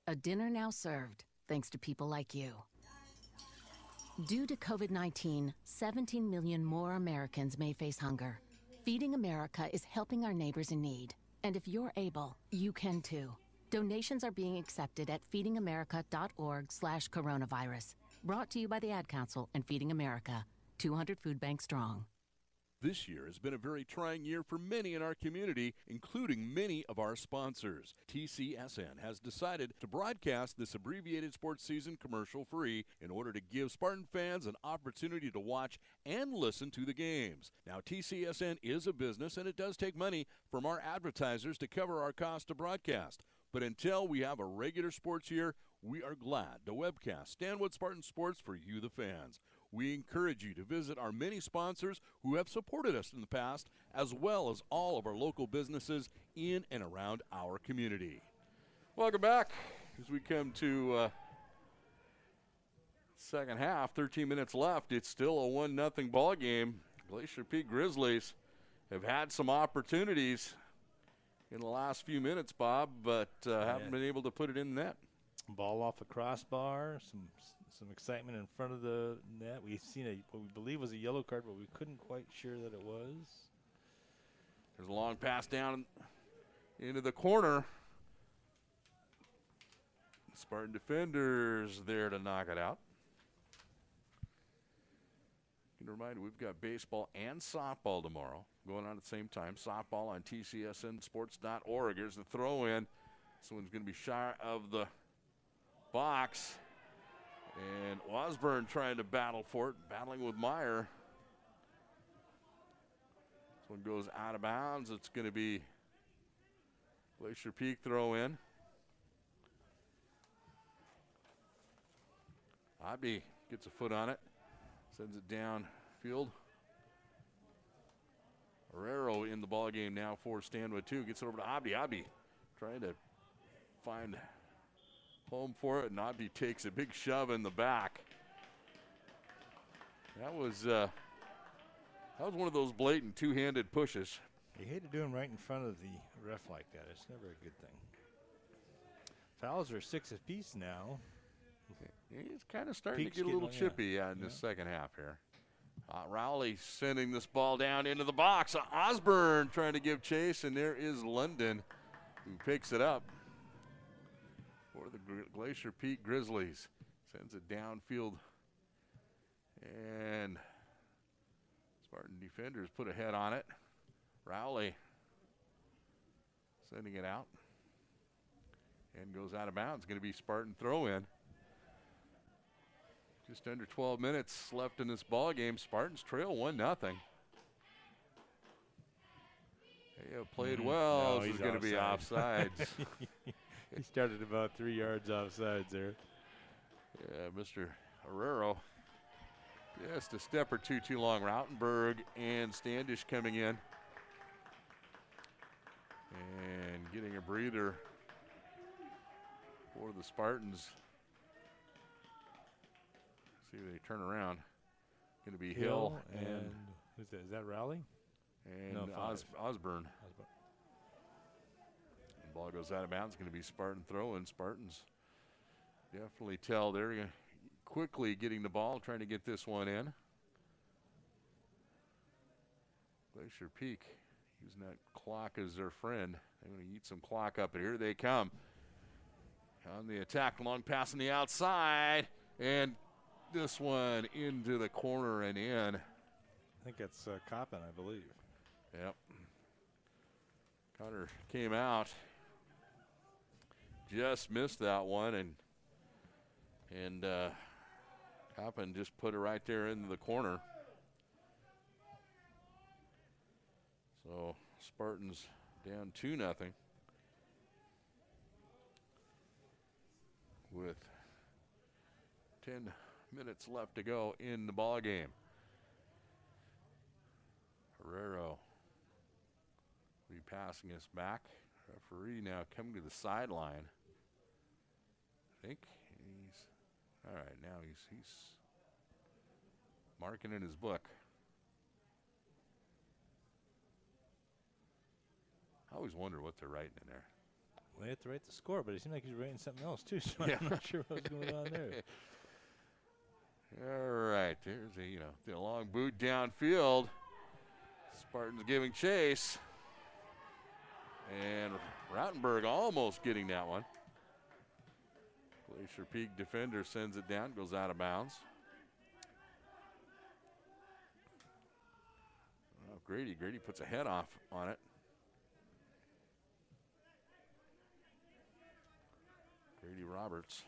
A dinner now served thanks to people like you. Due to COVID-19, 17 million more Americans may face hunger. Feeding America is helping our neighbors in need. And if you're able, you can too. Donations are being accepted at feedingamerica.org/coronavirus. Brought to you by the Ad Council and Feeding America, 200 food banks strong. This year has been a very trying year for many in our community, including many of our sponsors. TCSN has decided to broadcast this abbreviated sports season commercial-free in order to give Spartan fans an opportunity to watch and listen to the games. Now, TCSN is a business, and it does take money from our advertisers to cover our cost to broadcast. But until we have a regular sports year, we are glad to webcast Stanwood Spartan Sports for you, the fans. We encourage you to visit our many sponsors who have supported us in the past, as well as all of our local businesses in and around our community. Welcome back as we come to second half, 13 minutes left. It's still a 1-0 ball game. Glacier Peak Grizzlies have had some opportunities in the last few minutes, Bob, but haven't been able to put it in the net. Ball off the crossbar, some excitement in front of the net. We've seen what we believe was a yellow card, but we couldn't quite sure that it was. There's a long pass down into the corner. Spartan defenders there to knock it out. You can remind you, we've got baseball and softball tomorrow going on at the same time. Softball on TCSNSports.org. Here's the throw in. This one's going to be shy of the box. And Osborne trying to battle for it, battling with Meyer. This one goes out of bounds. It's going to be Glacier Peak throw in. Obby gets a foot on it, sends it downfield. Herrero in the ball game now for Stanwood too. Gets it over to Obby. Obby trying to find home for it, and Obby takes a big shove in the back. That was one of those blatant two-handed pushes. You hate to do them right in front of the ref like that. It's never a good thing. Fouls are 6 apiece now. He's kind of starting to get a little chippy in the second half here. Rowley sending this ball down into the box. Osborne trying to give chase, and there is London who picks it up for the Glacier Peak Grizzlies. Sends it downfield, and Spartan defenders put a head on it. Rowley sending it out and goes out of bounds. Going to be Spartan throw in. Just under 12 minutes left in this ball game. Spartans trail 1-0. They have played well. No, this he's is going to be offsides. He started about 3 yards offsides there. Yeah, Mr. Herrero just a step or two too long. Rautenberg and Standish coming in and getting a breather for the Spartans. See if they turn around. Going to be Hill and who's that? Is that Rowley? And no, Osborne. The ball goes out of bounds. Going to be Spartan throw, and Spartans definitely tell they're quickly getting the ball, trying to get this one in. Glacier Peak using that clock as their friend. They're going to eat some clock up, and here they come. On the attack, long pass on the outside, and this one into the corner and in. I think that's Coppin, I believe. Yep. Connor came out, just missed that one, and Coppin just put it right there into the corner. So Spartans down 2-0 with 10 minutes left to go in the ball game. Herrero will be passing us back. Referee now coming to the sideline. I think he's All right, now he's marking in his book. I always wonder what they're writing in there. Well, they have to write the score, but it seemed like he's writing something else, too, so Yeah. I'm not sure what's going on there. All right, there's the long boot downfield. Spartans giving chase. And Rautenberg almost getting that one. Glacier Peak defender sends it down, goes out of bounds. Oh, Grady puts a head off on it. Grady Roberts.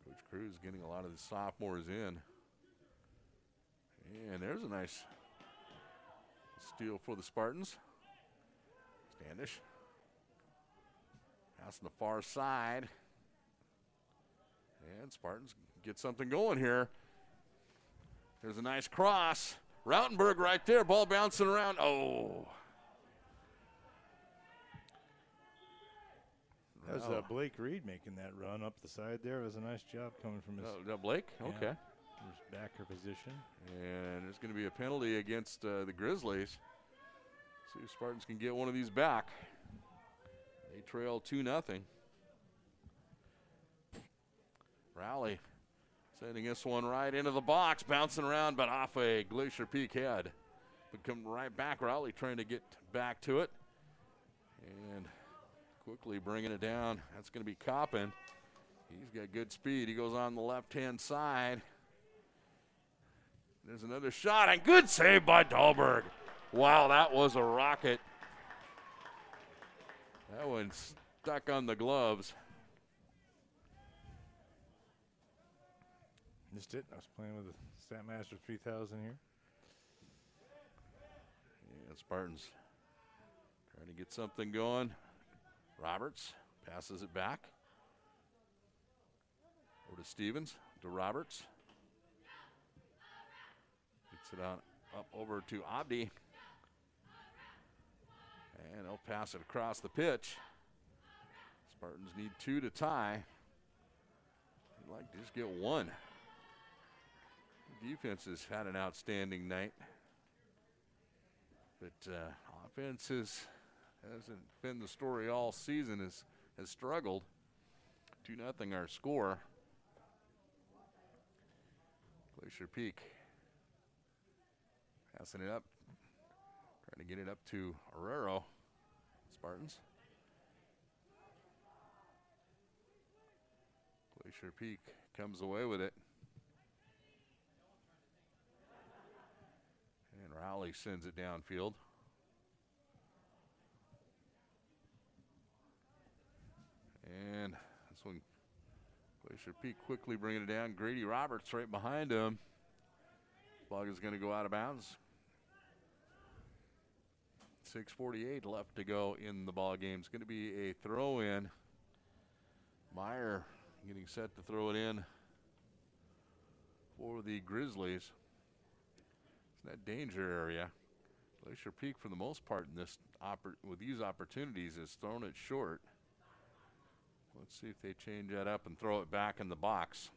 Coach Cruz getting a lot of the sophomores in. And there's a nice steal for the Spartans. Standish. Pass on the far side. And Spartans get something going here. There's a nice cross. Rautenberg right there. Ball bouncing around. Oh. That was Blake Reed making that run up the side there. It was a nice job coming from his. Blake? Yeah, Okay. His backer position. And there's going to be a penalty against the Grizzlies. See if Spartans can get one of these back. They trail 2-0. Rowley sending this one right into the box, bouncing around, but off a Glacier Peak head. But come right back. Rowley trying to get back to it. And quickly bringing it down. That's going to be Coppin. He's got good speed. He goes on the left-hand side. There's another shot, and good save by Dahlberg. Wow, that was a rocket. That one stuck on the gloves. Missed it. I was playing with the Statmaster 3000 here. Yeah, Spartans trying to get something going. Roberts passes it back. Over to Stevens, to Roberts. Gets it on up over to Abdi. And they'll pass it across the pitch. Spartans need 2 to tie. They'd like to just get 1. Defense has had an outstanding night. But offense hasn't been the story all season, has struggled. 2-0 our score. Glacier Peak passing it up, trying to get it up to Arrero. Spartans. Glacier Peak comes away with it. And Rowley sends it downfield. And this one, Glacier Peak quickly bringing it down. Grady Roberts right behind him. Ball is going to go out of bounds. 6:48 left to go in the ball game. It's going to be a throw in. Meyer getting set to throw it in for the Grizzlies. It's that danger area. Glacier Peak, for the most part, in this with these opportunities, has thrown it short. Let's see if they change that up and throw it back in the box.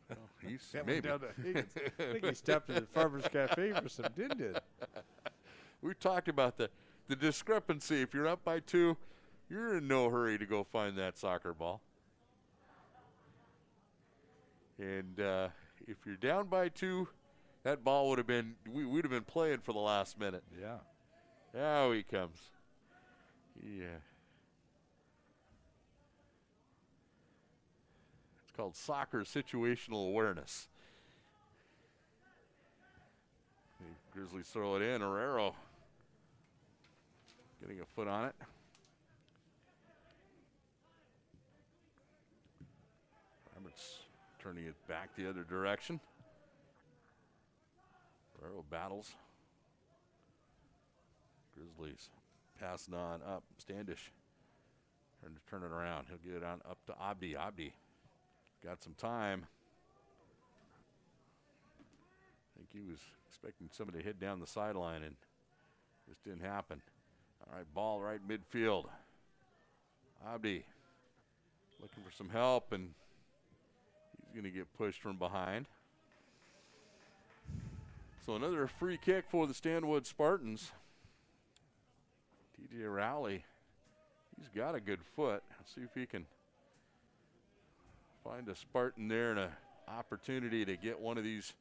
Well, he's maybe down to Higgins. I think he stopped at the Farmer's Cafe for some din-din. We talked about the discrepancy. If you're up by 2, you're in no hurry to go find that soccer ball. And if you're down by 2, that ball would have been, we'd have been playing for the last minute. Yeah. Now he comes. Yeah. It's called soccer situational awareness. The Grizzlies throw it in. Arrero getting a foot on it. Roberts turning it back the other direction. Arrero battles. Grizzlies passing on up. Standish trying to turn it around. He'll get it on up to Abdi. Abdi got some time. think he was expecting somebody to hit down the sideline, and just didn't happen. All right, ball right midfield. Abdi looking for some help, and he's going to get pushed from behind. So another free kick for the Stanwood Spartans. TJ Rowley, he's got a good foot. Let's see if he can find a Spartan there and an opportunity to get one of these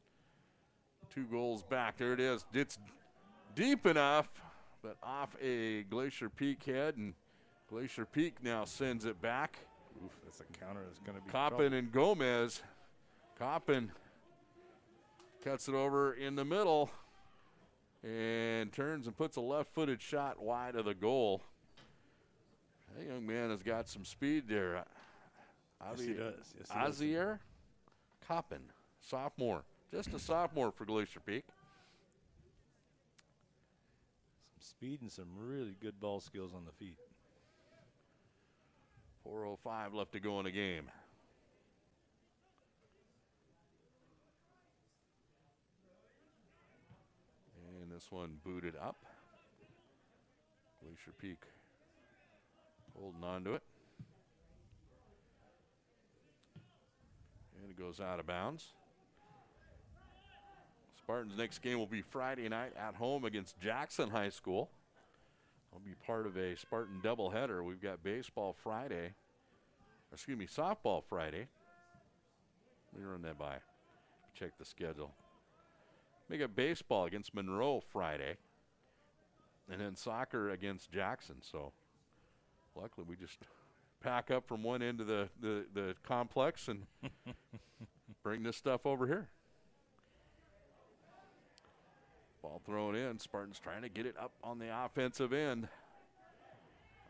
2 goals back. There it is. It's deep enough, but off a Glacier Peak head, and Glacier Peak now sends it back. Oof, that's a counter that's going to be Coppin and Gomez. Coppin cuts it over in the middle and turns and puts a left-footed shot wide of the goal. That young man has got some speed there. Yes, he does. Yes, he does. Azier Coppin, sophomore. Just a sophomore for Glacier Peak. Some speed and some really good ball skills on the feet. 4:05 left to go in the game. And this one booted up. Glacier Peak holding on to it. And it goes out of bounds. Spartans' next game will be Friday night at home against Jackson High School. I'll be part of a Spartan doubleheader. We've got baseball Friday. Excuse me, softball Friday. Let me run that by. Check the schedule. We got baseball against Monroe Friday. And then soccer against Jackson. So luckily we just pack up from one end of the complex and bring this stuff over here. Ball thrown in. Spartans trying to get it up on the offensive end.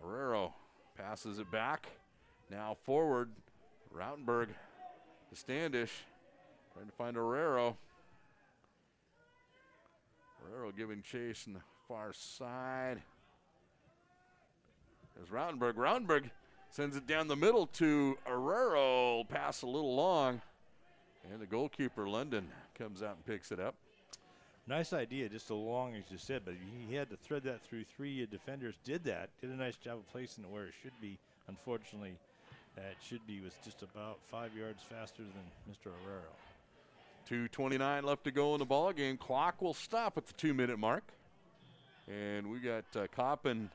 Herrero passes it back. Now forward. Rautenberg to Standish. Trying to find Herrero. Herrero giving chase on the far side. There's Rautenberg. Rautenberg sends it down the middle to Herrero. Pass a little long. And the goalkeeper, London, comes out and picks it up. Nice idea, just so long as you said, but he had to thread that through 3 defenders. Did that. Did a nice job of placing it where it should be. Unfortunately, it should be was just about 5 yards faster than Mr. Herrero. 2:29 left to go in the ball game. Clock will stop at the 2-minute mark. And we got Coppin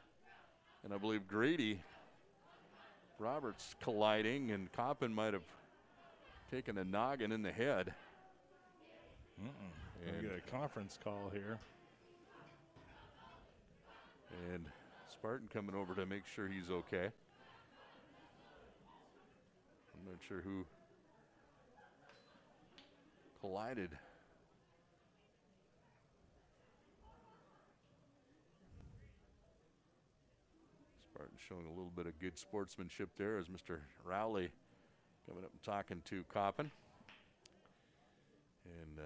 and I believe Grady Roberts colliding, and Coppin might have taken a noggin in the head. We got a conference call here. And Spartan coming over to make sure he's okay. I'm not sure who collided. Spartan showing a little bit of good sportsmanship there as Mr. Rowley coming up and talking to Coppin. And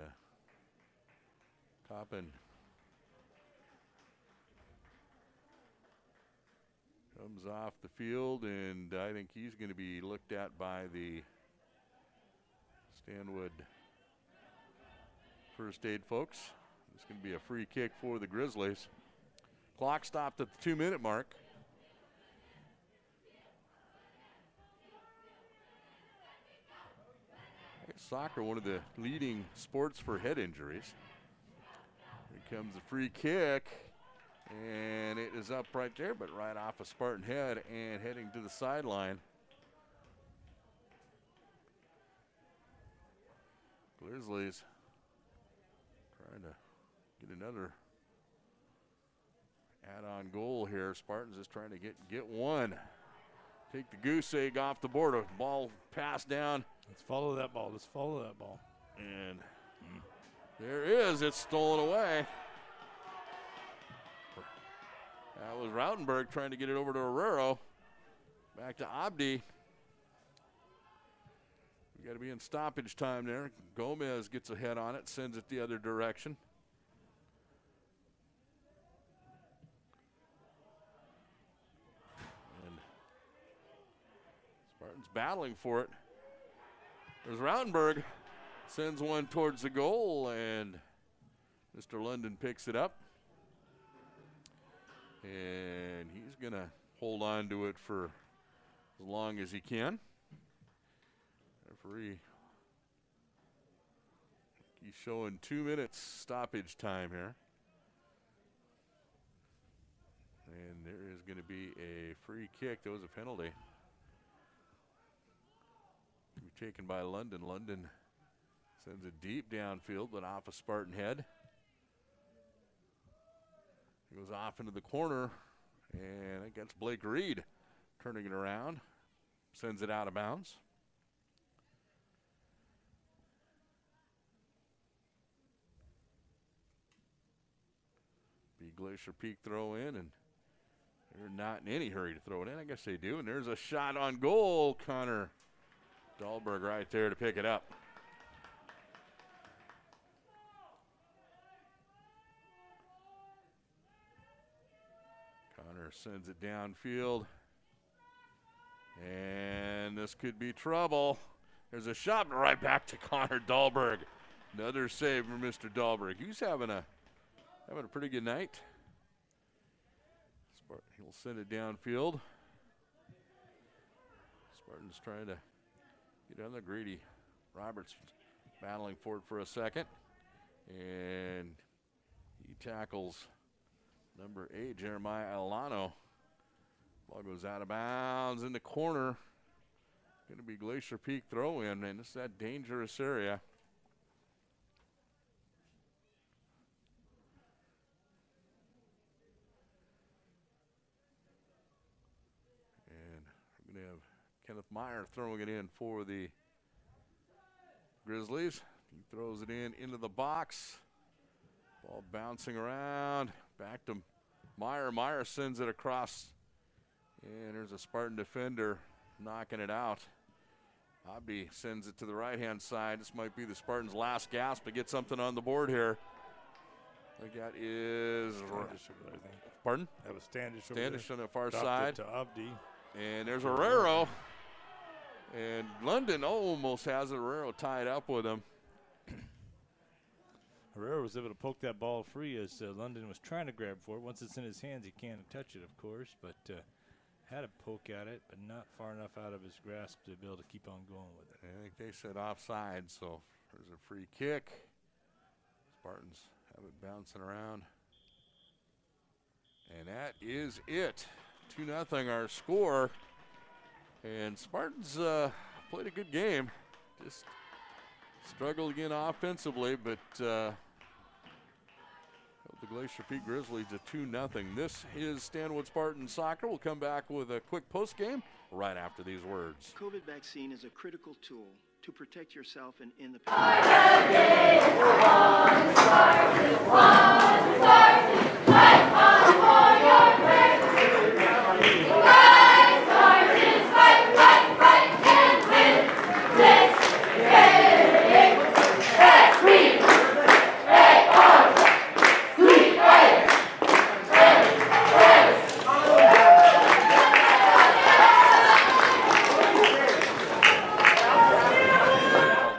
Coppin comes off the field, and I think he's going to be looked at by the Stanwood first aid folks. It's going to be a free kick for the Grizzlies. Clock stopped at the 2-minute mark. Soccer, one of the leading sports for head injuries. Here comes the free kick, and it is up right there, but right off a Spartan head and heading to the sideline. Grizzlies trying to get another add-on goal here. Spartans is trying to get one. Take the goose egg off the board. A ball passed down. Let's follow that ball. Let's follow that ball. And there is. It's stolen away. That was Rautenberg trying to get it over to Herrero. Back to Abdi. We got to be in stoppage time there. Gomez gets a head on it, sends it the other direction. And Spartans battling for it. There's Rautenberg, sends one towards the goal, and Mr. London picks it up. And he's going to hold on to it for as long as he can. Referee, he's showing 2 minutes stoppage time here. And there is going to be a free kick. That was a penalty. Taken by London. London sends it deep downfield, but off a Spartan head. It goes off into the corner, and against Blake Reed, turning it around, sends it out of bounds. Be Glacier Peak throw in, and they're not in any hurry to throw it in. I guess they do, and there's a shot on goal. Connor Dahlberg right there to pick it up. Connor sends it downfield. And this could be trouble. There's a shot right back to Connor Dahlberg. Another save for Mr. Dahlberg. He's having a pretty good night. He'll send it downfield. Spartans trying to get on the greedy. Roberts battling for it for a second. And he tackles number 8, Jeremiah Alano. Ball goes out of bounds in the corner. Going to be Glacier Peak throw in, and it's that dangerous area. And we're going to have Kenneth Meyer throwing it in for the Grizzlies. He throws it into the box. Ball bouncing around. Back to Meyer. Meyer sends it across. And there's a Spartan defender knocking it out. Hobby sends it to the right-hand side. This might be the Spartans' last gasp to get something on the board here. I think that is... Pardon? That was Standish over Standish there. on the far Dropped side. it to Abdi. And there's Herrero. And London almost has Herrero tied up with him. Herrera was able to poke that ball free as London was trying to grab for it. Once it's in his hands, he can't touch it, of course, but had a poke at it, but not far enough out of his grasp to be able to keep on going with it. I think they said offside, so there's a free kick. Spartans have it bouncing around. And that is it. 2-0 our score. And Spartans played a good game. Just struggled again offensively, but the Glacier Peak Grizzlies a 2-0. This is Stanwood Spartan Soccer. We'll come back with a quick post game right after these words. COVID vaccine is a critical tool to protect yourself and in the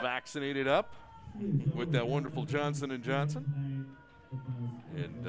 Vaccinated up with that wonderful Johnson & Johnson. And